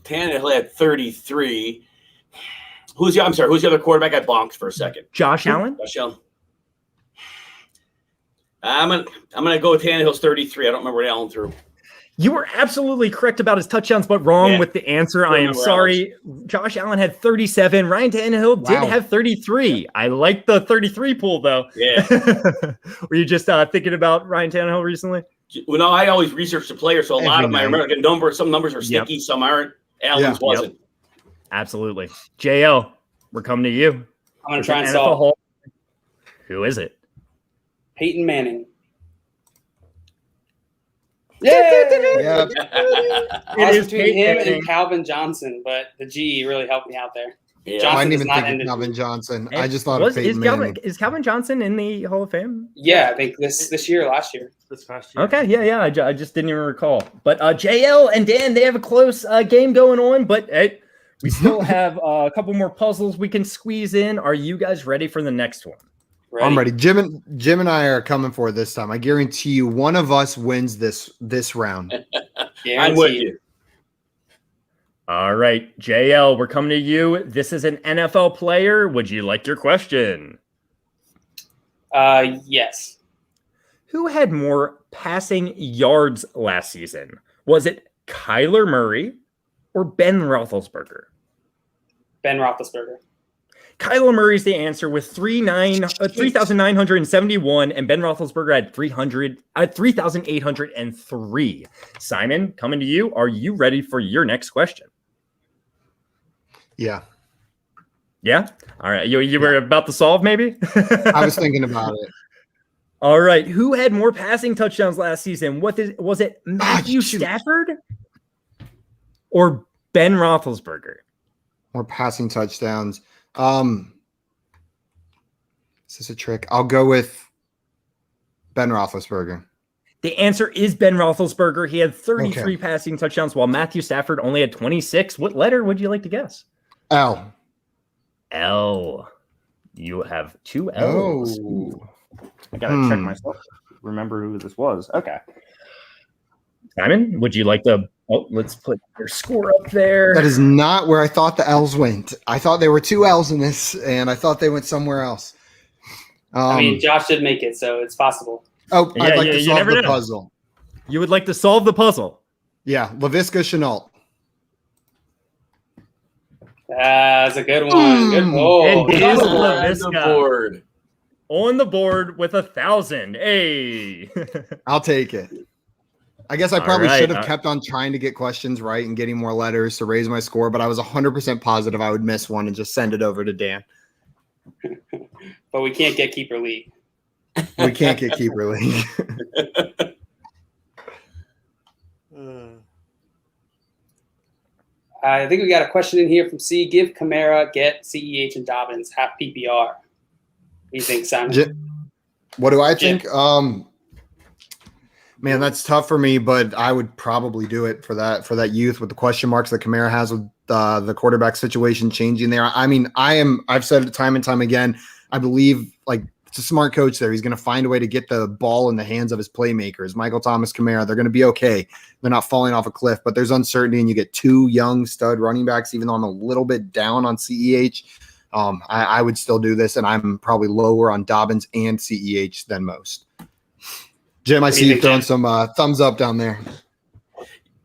Tannehill had 33. Who's the other quarterback? I bonked for a second. Josh Allen? Josh Allen. I'm gonna go with Tannehill's 33. I don't remember what Allen threw. You were absolutely correct about his touchdowns, but wrong with the answer. I am sorry. Josh Allen had 37. Ryan Tannehill did have 33. I like the 33 pool, though. Yeah. Were you just thinking about Ryan Tannehill recently? Well, no, I always research the player, so a lot of them I remember. Some numbers are sticky, some aren't. Allen's wasn't. Absolutely. JL, we're coming to you. I'm going to try and solve. Who is it? Peyton Manning. Yeah. It is between him and Calvin Johnson, but the G really helped me out there. Yeah. I didn't even think of Calvin Johnson. I just thought of Peyton Manning. Is Calvin Johnson in the Hall of Fame? Yeah, I think this year, last year. This past year. Okay, yeah. I just didn't even recall. But JL and Dan, they have a close game going on, but we still have a couple more puzzles we can squeeze in. Are you guys ready for the next one? Ready? I'm ready. Jim and I are coming for it this time. I guarantee you one of us wins this round. I'm with you. All right, JL, we're coming to you. This is an NFL player. Would you like your question? Yes. Who had more passing yards last season? Was it Kyler Murray or Ben Roethlisberger? Ben Roethlisberger. Kyler Murray's the answer with 3,971, and Ben Roethlisberger had 3,803. Simon, coming to you. Are you ready for your next question? Yeah. Yeah? All right. You were about to solve, maybe? I was thinking about it. All right. Who had more passing touchdowns last season? Was it Matthew Stafford or Ben Roethlisberger? More passing touchdowns. Is this a trick? I'll go with Ben Roethlisberger. The answer is Ben Roethlisberger. He had 33 passing touchdowns while Matthew Stafford only had 26. What letter would you like to guess? L. L. You have two L's. Oh. I gotta check myself. Remember who this was. Okay. Simon, would you like to? Oh, let's put your score up there. That is not where I thought the L's went. I thought there were two L's in this, and I thought they went somewhere else. I mean, Josh did make it, so it's possible. Oh, I'd like to solve the puzzle. You would like to solve the puzzle? Yeah, Laviska Shenault. That's a good one. Good goal. It is Laviska. On the board with 1,000. Hey. I'll take it. I guess I probably should have kept on trying to get questions right and getting more letters to raise my score, but I was 100% positive I would miss one and just send it over to Dan. But we can't get Keeper League. We can't get Keeper League. I think we got a question in here from C. Give Kamara, get CEH, and Dobbins half PPR. What do you think, Simon? What do I think? Man, that's tough for me, but I would probably do it for that youth with the question marks that Kamara has with the quarterback situation changing there. I mean, I've said it time and time again. I believe like It's a smart coach there. He's going to find a way to get the ball in the hands of his playmakers. Michael Thomas, Kamara, they're going to be okay. They're not falling off a cliff, but there's uncertainty, and you get two young stud running backs, even though I'm a little bit down on CEH. I would still do this, and I'm probably lower on Dobbins and CEH than most. Jim, I see you throwing some thumbs up down there.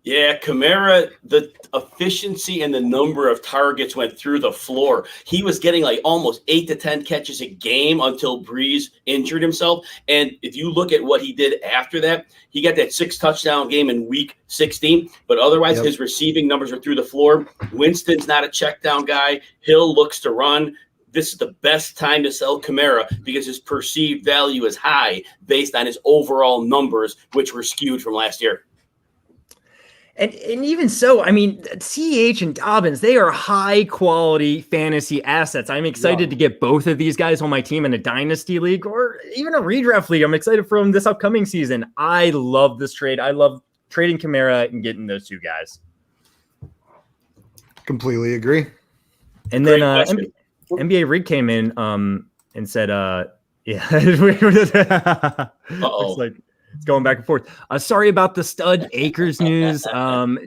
Yeah, Kamara, the efficiency and the number of targets went through the floor. He was getting like almost 8 to 10 catches a game until Breeze injured himself. And if you look at what he did after that, he got that 6 touchdown game in week 16. But otherwise, his receiving numbers are through the floor. Winston's not a check down guy. Hill looks to run. This is the best time to sell Kamara because his perceived value is high based on his overall numbers, which were skewed from last year. And even so, I mean, CEH and Dobbins, they are high quality fantasy assets. I'm excited to get both of these guys on my team in a dynasty league or even a redraft league. I'm excited for them this upcoming season. I love this trade. I love trading Kamara and getting those two guys. Completely agree. And then NBA Rig came in and said, it's like it's going back and forth. Sorry about the stud Akers news.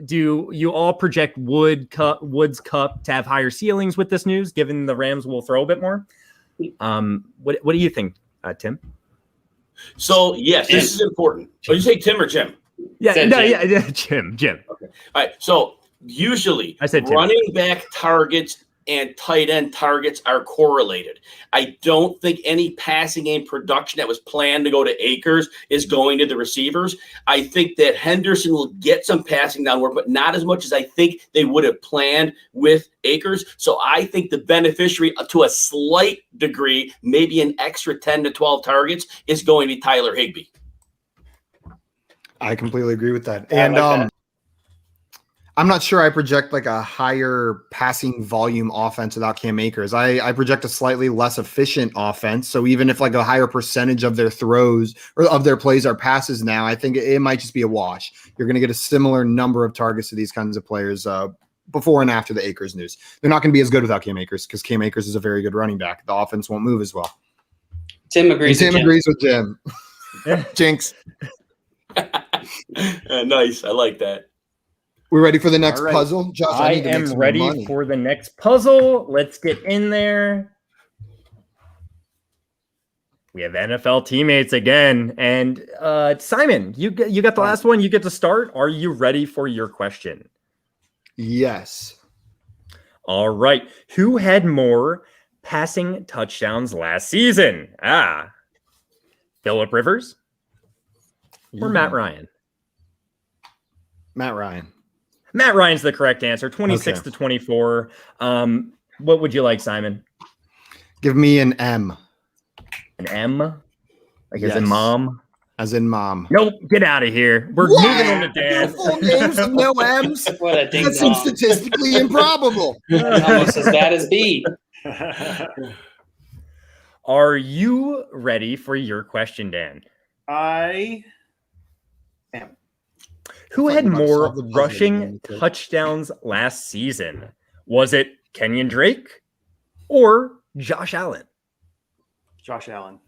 Do you all project Woods Cup to have higher ceilings with this news, given the Rams will throw a bit more? What do you think, Tim? So, yes, this is important. So you say Tim or Jim? Yeah, Jim. Okay. All right. So usually I said Tim. Running back targets and tight end targets are correlated. I don't think any passing game production that was planned to go to Akers is going to the receivers. I think that Henderson will get some passing down work, but not as much as I think they would have planned with Akers. So I think the beneficiary to a slight degree, maybe an extra 10 to 12 targets, is going to be Tyler Higbee. I completely agree with that. And I'm not sure I project like a higher passing volume offense without Cam Akers. I project a slightly less efficient offense. So even if like a higher percentage of their throws or of their plays are passes now, I think it might just be a wash. You're going to get a similar number of targets to these kinds of players before and after the Akers news. They're not going to be as good without Cam Akers because Cam Akers is a very good running back. The offense won't move as well. Tim agrees. Tim agrees with Jim. Jinx. Nice. I like that. We're ready for the next puzzle? Josh, I am ready for the next puzzle. Let's get in there. We have NFL teammates again. And Simon, you got the last one. You get to start. Are you ready for your question? Yes. All right. Who had more passing touchdowns last season? Phillip Rivers or Matt Ryan? Matt Ryan. Matt Ryan's the correct answer, 26 to 24. What would you like, Simon? Give me an M. An M? Like as in mom? As in mom. Nope, get out of here. We're moving on to Dan. Full names and no M's? What a ding That seems statistically improbable. Almost as bad as B. Are you ready for your question, Dan? I am. Who had more rushing touchdowns last season? Was it Kenyon Drake or Josh Allen? Josh Allen.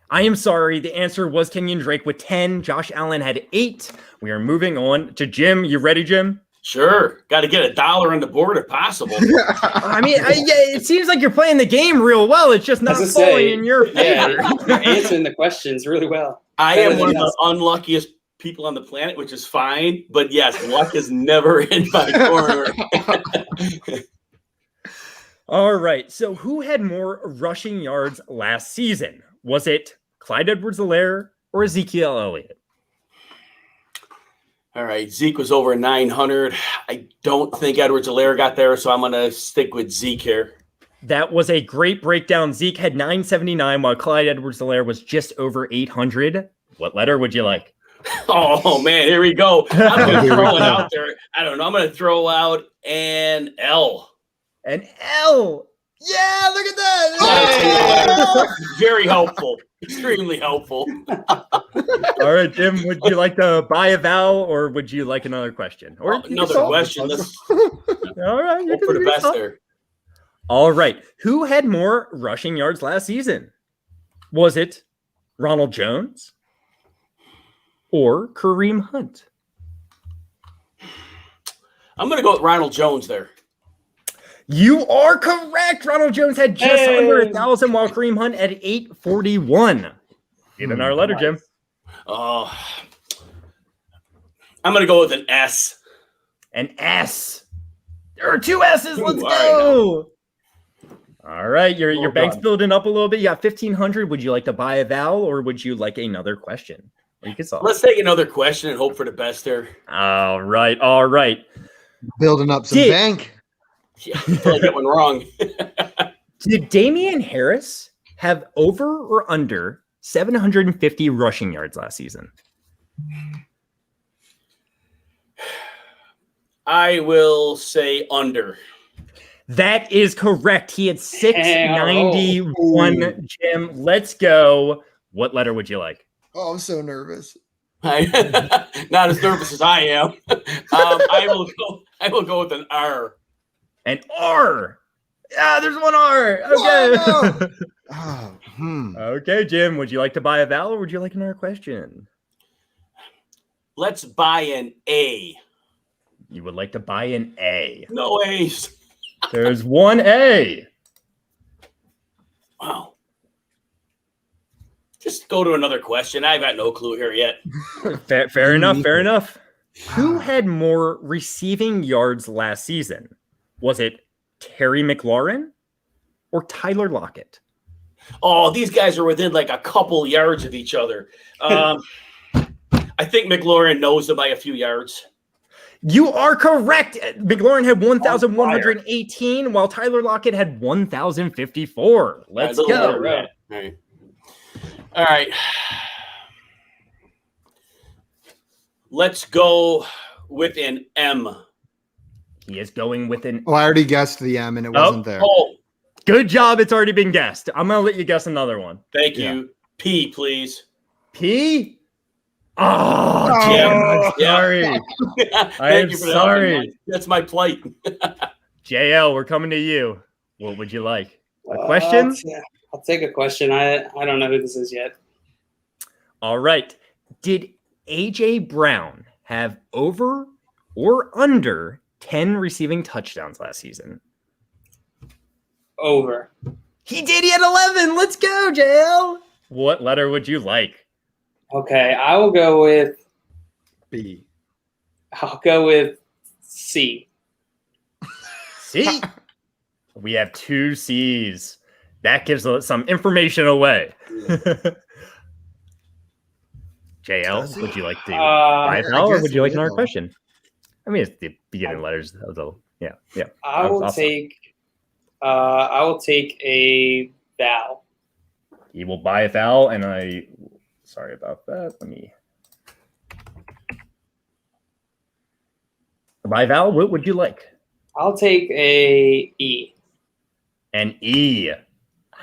I am sorry. The answer was Kenyon Drake with 10. Josh Allen had 8. We are moving on to Jim. You ready, Jim? Sure. Got to get $1 on the board if possible. I mean, it seems like you're playing the game real well. It's just not falling in your favor. You're answering the questions really well. I am one of the unluckiest people on the planet, which is fine. But yes, luck is never in my corner. All right. So who had more rushing yards last season? Was it Clyde Edwards-Helaire or Ezekiel Elliott? All right. Zeke was over 900. I don't think Edwards-Helaire got there, so I'm going to stick with Zeke here. That was a great breakdown. Zeke had 979, while Clyde Edwards-Helaire was just over 800. What letter would you like? Oh, man, here we go. I'm going to throw it out there. I don't know. I'm going to throw out an L. An L. Yeah, look at that. Very helpful. Extremely helpful. All right, Jim, would you like to buy a vowel or would you like another question? Or another question. All right, hope for the best there. All right. Who had more rushing yards last season? Was it Ronald Jones or Kareem Hunt? I'm going to go with Ronald Jones there. You are correct. Ronald Jones had just under 1,000, while Kareem Hunt at 841. Get in our letter, Jim. Oh, I'm going to go with an S. An S. There are 2 S's. Let's go. All right. Your bank's building up a little bit. You got 1,500. Would you like to buy a vowel, or would you like another question? Or you can solve. Let's take another question and hope for the best there. All right. All right. Building up some bank. Yeah, until I get one wrong. Did Damien Harris have over or under 750 rushing yards last season? I will say under. That is correct. He had 691. Jim, let's go. What letter would you like? Oh, I'm so nervous. Not as nervous as I am. I will go with an R. An R. Yeah, there's one R. Okay. Oh, Okay, Jim. Would you like to buy a vowel, or would you like another question? Let's buy an A. You would like to buy an A. No A's. There's one A. Wow. Just go to another question. I've got no clue here yet. Fair enough. Fair enough. Who had more receiving yards last season? Was it Terry McLaurin or Tyler Lockett? Oh, these guys are within like a couple yards of each other. I think McLaurin knows them by a few yards. You are correct. McLaurin had 1,118, while Tyler Lockett had 1,054. Let's go. All right. Let's go with an M. He is going with an... Oh, I already guessed the M, and it wasn't there. Oh, good job. It's already been guessed. I'm going to let you guess another one. Thank you. P, please. P? Oh, Jim, I'm sorry. I am sorry. That's my plight. JL, we're coming to you. What would you like? A question? I'll take a question. I don't know who this is yet. All right. Did AJ Brown have over or under 10 receiving touchdowns last season? Over. He did. He had 11. Let's go, JL. What letter would you like? Okay, I will go with B. I'll go with C. C? We have 2 C's. That gives some information away. JL, would you like to buy a vowel, or would you like another question? I mean, it's the beginning letters of the yeah. I will take a vowel. He will buy a vowel, and sorry about that. Let me buy a vowel. What would you like? I'll take a E. An E.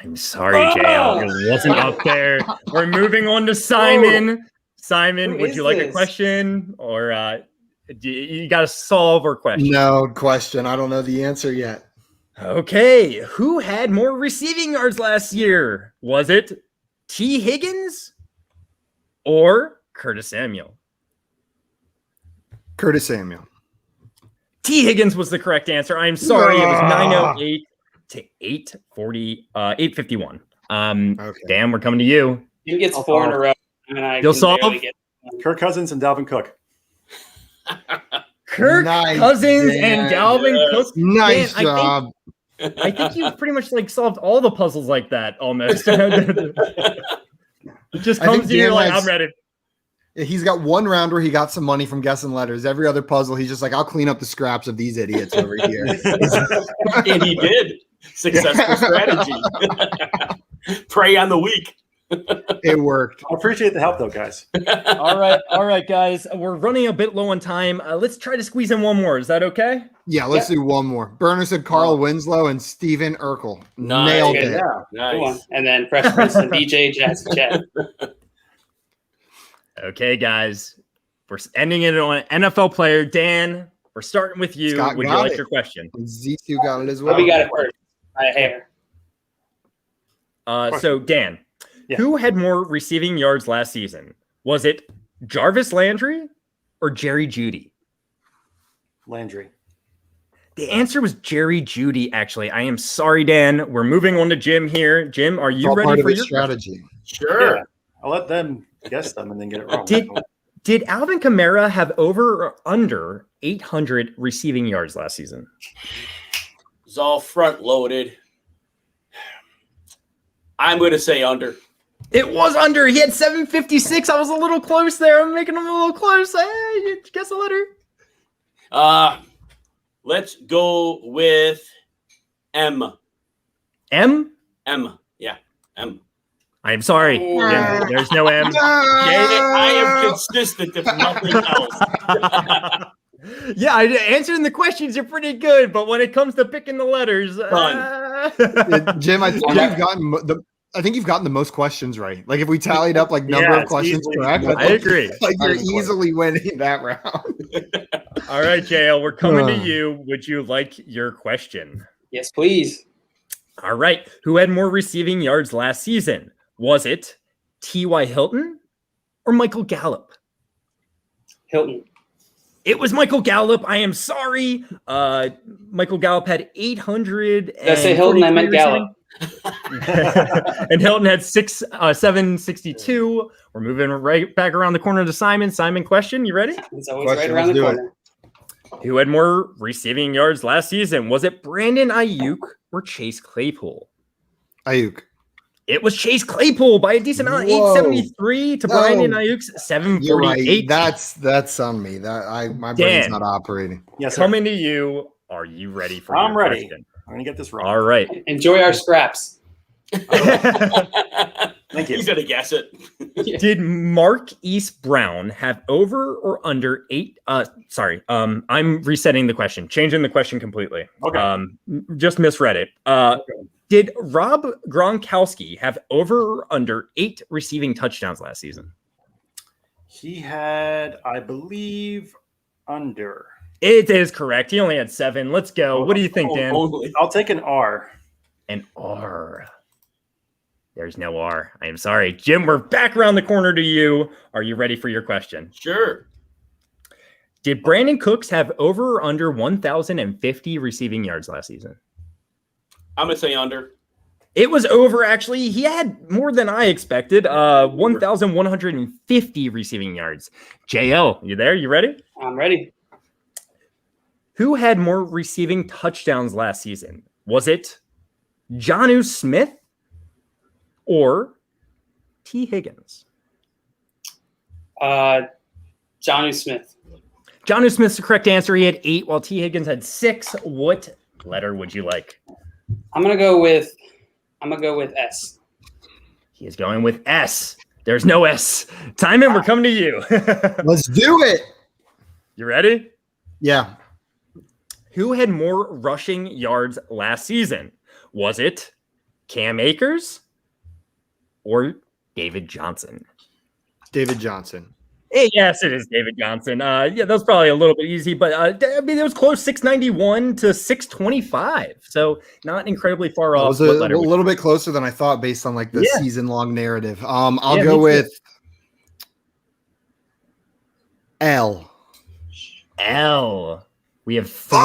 I'm sorry, JL. It wasn't up there. We're moving on to Simon. Simon, would you like a question, or you got to solve our question? No question. I don't know the answer yet. Okay. Who had more receiving yards last year? Was it T. Higgins or Curtis Samuel? Curtis Samuel. T. Higgins was the correct answer. I'm sorry. It was 908 to 851. Okay. Dan, we're coming to you. He gets 4 in a row. And You'll solve? Kirk Cousins and Dalvin Cook. Kirk Cousins and Dalvin Cook. Nice Dan, job. I think you've pretty much solved all the puzzles like that almost. It just comes to you like, I'm ready. He's got one round where he got some money from guessing letters. Every other puzzle, he's just like, I'll clean up the scraps of these idiots over here. And he did. Successful strategy. Prey on the weak. It worked. I appreciate the help, though, guys. All right, guys. We're running a bit low on time. Let's try to squeeze in one more. Is that okay? Yeah, let's do one more. Burner said Carl Winslow and Steven Urkel. Nice. Nailed Okay, it. Yeah. Nice. And then Fresh Prince and DJ Jazzy Chat. Okay, guys. We're ending it on an NFL player. Dan, we're starting with you. Scott Would you got like it. your question? Z2 got it as well. But we got it first. By a hair. So, Dan, Yeah. Who had more receiving yards last season? Was it Jarvis Landry or Jerry Jeudy? Landry. The answer was Jerry Jeudy, actually. I am sorry, Dan. We're moving on to Jim here. Jim, are It's you all part ready of for his your strategy. Sure. Yeah. I'll let them guess them and then get it wrong. Did Alvin Kamara have over or under 800 receiving yards last season? It's all front loaded. I'm going to say under. It was under. He had 756. I was a little close there. I'm making him a little close. Hey, guess a letter. Let's go with M. M? M. Yeah, M. I'm sorry. Yeah, there's no M. I am consistent, if nothing else. Yeah, answering the questions are pretty good, but when it comes to picking the letters, Jim, I think you've gotten the most questions right. Like if we tallied up like number of questions correct, I agree. Like you're easily winning that round. All right, JL, we're coming to you. Would you like your question? Yes, please. All right. Who had more receiving yards last season? Was it T.Y. Hilton or Michael Gallup? Hilton. It was Michael Gallup. I am sorry. Michael Gallup had 800. Did I say Hilton? I meant Gallup. And Hilton had 762. We're moving right back around the corner to Simon. Simon, question. You ready? It's always right around the corner. Who had more receiving yards last season? Was it Brandon Ayuk or Chase Claypool? Ayuk. It was Chase Claypool by a decent amount, 873 to Brandon Ayuk's 748. Right. That's on me. My brain's not operating. Yes, coming to you. Are you ready for I'm your ready. question? I'm gonna get this wrong. All right. Enjoy our scraps. Thank you. He's going to guess it. Did Marquise Brown have over or under 8? I'm resetting the question, changing the question completely. Okay. Just misread it. Did Rob Gronkowski have over or under 8 receiving touchdowns last season? He had, I believe, under. It is correct. He only had 7. Let's go. What do you think, Dan? I'll take an R. An R. There's no R. I am sorry. Jim, we're back around the corner to you. Are you ready for your question? Sure. Did Brandon Cooks have over or under 1,050 receiving yards last season? I'm going to say under. It was over, actually. He had more than I expected. 1,150 receiving yards. JL, you there? You ready? I'm ready. Who had more receiving touchdowns last season? Was it Jonnu Smith or T. Higgins? Jonnu Smith. Jonnu Smith's the correct answer. He had 8, while T. Higgins had 6. What letter would you like? I'm gonna go with S. He is going with S. There's no S. Timon, we're coming to you. Let's do it. You ready? Yeah. Who had more rushing yards last season? Was it Cam Akers or David Johnson? David Johnson. Yes, it is David Johnson. Yeah, that was probably a little bit easy, but I mean, it was close, 691 to 625. So not incredibly far off. It was a little bit closer than I thought based on like the season-long narrative. I'll go with L. L. We have 3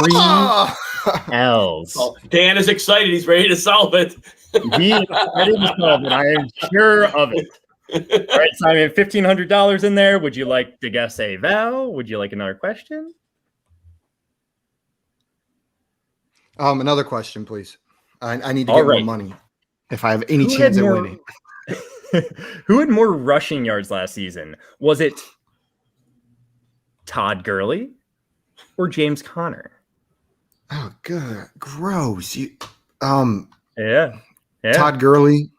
L's. Oh, Dan is excited. He's ready to solve it. He is ready to solve it. I am sure of it. All right, Simon, $1,500 in there. Would you like to guess a vowel? Would you like another question? Another question, please. I need to get more money if I have any Who chance had at more- winning. Who had more rushing yards last season? Was it Todd Gurley or James Conner? Oh, good. Gross. Yeah. Todd Gurley.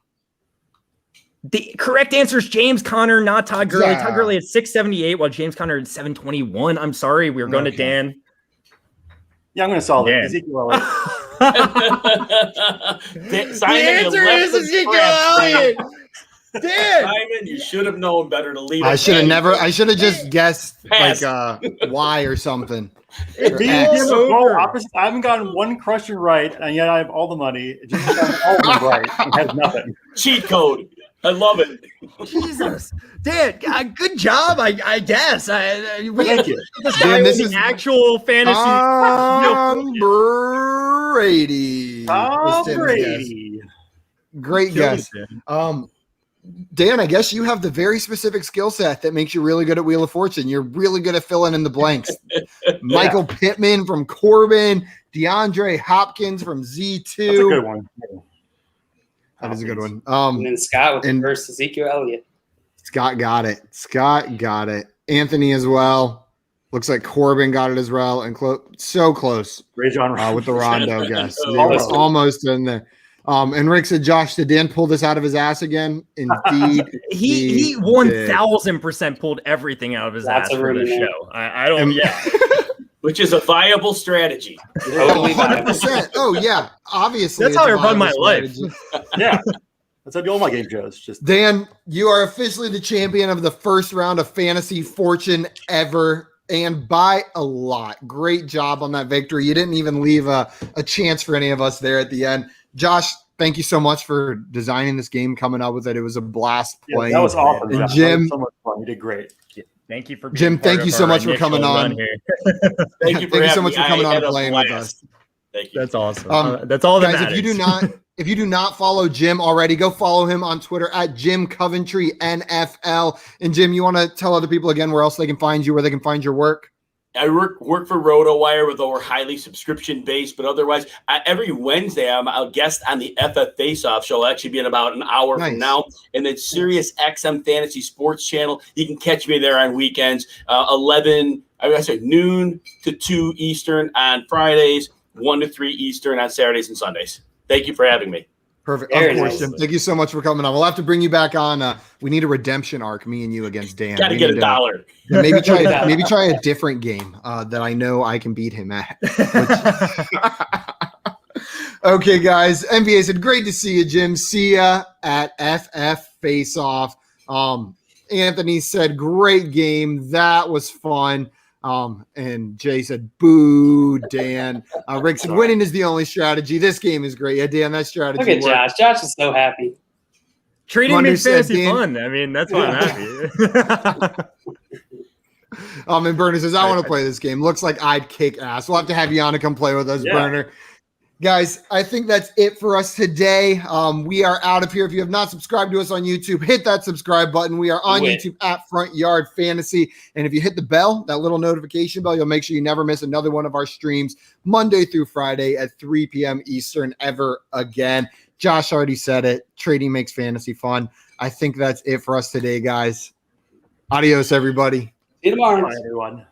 The correct answer is James Conner, not Todd Gurley. Yeah. Todd Gurley had 678, while James Conner had 721. I'm sorry, we were going to Dan. Yeah, I'm going to solve Dan. it. Ezekiel Elliott. Simon, Ezekiel Elliott. Dan. Simon, you should have known better to leave. I should have just guessed Pass. like Y or something. These Or games X. are all opposite. I haven't gotten one question right, and yet I have all the money. Just gotten all of them right and has nothing. Cheat code. I love it. Jesus, Dan, good job. I guess. Thank you. This Dan, guy this was is an actual fantasy. Tom Brady. Tom was Tim's guess. Brady. Great Killed guess. it, Dan, I guess you have the very specific skill set that makes you really good at Wheel of Fortune. You're really good at filling in the blanks. Michael Pittman from Corbin, DeAndre Hopkins from Z2. That's a good one. That is a good one. And then Scott with the and- first Ezekiel Elliott. Scott got it. Anthony as well. Looks like Corbin got it as well. And so close Rajon with the Rondo guess. They were Almost. almost in there. And Rick said, Josh, did Dan pull this out of his ass again? Indeed. he 1000% pulled everything out of his Lots ass of for room the in there. show. I don't. Yeah. Which is a viable strategy. Totally viable. 100%. Oh, yeah. Obviously. That's it's how a I run my viable life. strategy. Yeah. That's how I do all my game shows. Just Dan, you are officially the champion of the first round of Fantasy Fortune ever, and by a lot. Great job on that victory. You didn't even leave a chance for any of us there at the end. Josh, thank you so much for designing this game, coming up with it. It was a blast playing. that was awesome. And Josh. Jim- That was so much fun. You did great. Thank you for being Jim, part thank of you so our much for coming initial on. run here. Thank you for Thank you so having much me. for coming I on had and a playing with blast. us. Thank you. That's awesome. That's all that Guys, matters. if you do not follow Jim already, go follow him on Twitter at Jim Coventry NFL. And Jim, you want to tell other people again where else they can find you, where they can find your work? I work for RotoWire, with we're highly subscription based, but otherwise, every Wednesday I'm a guest on the FF Face Off show. I'll actually be in about an hour Nice. from now, and then Sirius XM Fantasy Sports Channel. You can catch me there on weekends, noon to 2 Eastern on Fridays, 1 to 3 Eastern on Saturdays and Sundays. Thank you for having me. Perfect. Very Of course, nice. Jim. Thank you so much for coming on. We'll have to bring you back on. We need a redemption arc, me and you against Dan. Got to We get need $1. Maybe try a different game that I know I can beat him at. Okay, guys. NBA said, great to see you, Jim. See ya at FF Face Off. Anthony said, great game. That was fun. And Jay said, boo, Dan. Rick said, winning is the only strategy. This game is great. Yeah, Dan, that strategy Look at worked. Josh. Josh is so happy. Trading Wonder makes said, fantasy Dan- fun. I mean, that's why I'm happy. And Burner says, I want to play this game. Looks like I'd kick ass. We'll have to have you on to come play with us, Yeah. Burner. Guys, I think that's it for us today. We are out of here. If you have not subscribed to us on YouTube, hit that subscribe button. We are on Do it. YouTube at Front Yard Fantasy. And if you hit the bell, that little notification bell, you'll make sure you never miss another one of our streams Monday through Friday at 3 p.m. Eastern ever again. Josh already said it. Trading makes fantasy fun. I think that's it for us today, guys. Adios, everybody. See you tomorrow. Bye, everyone.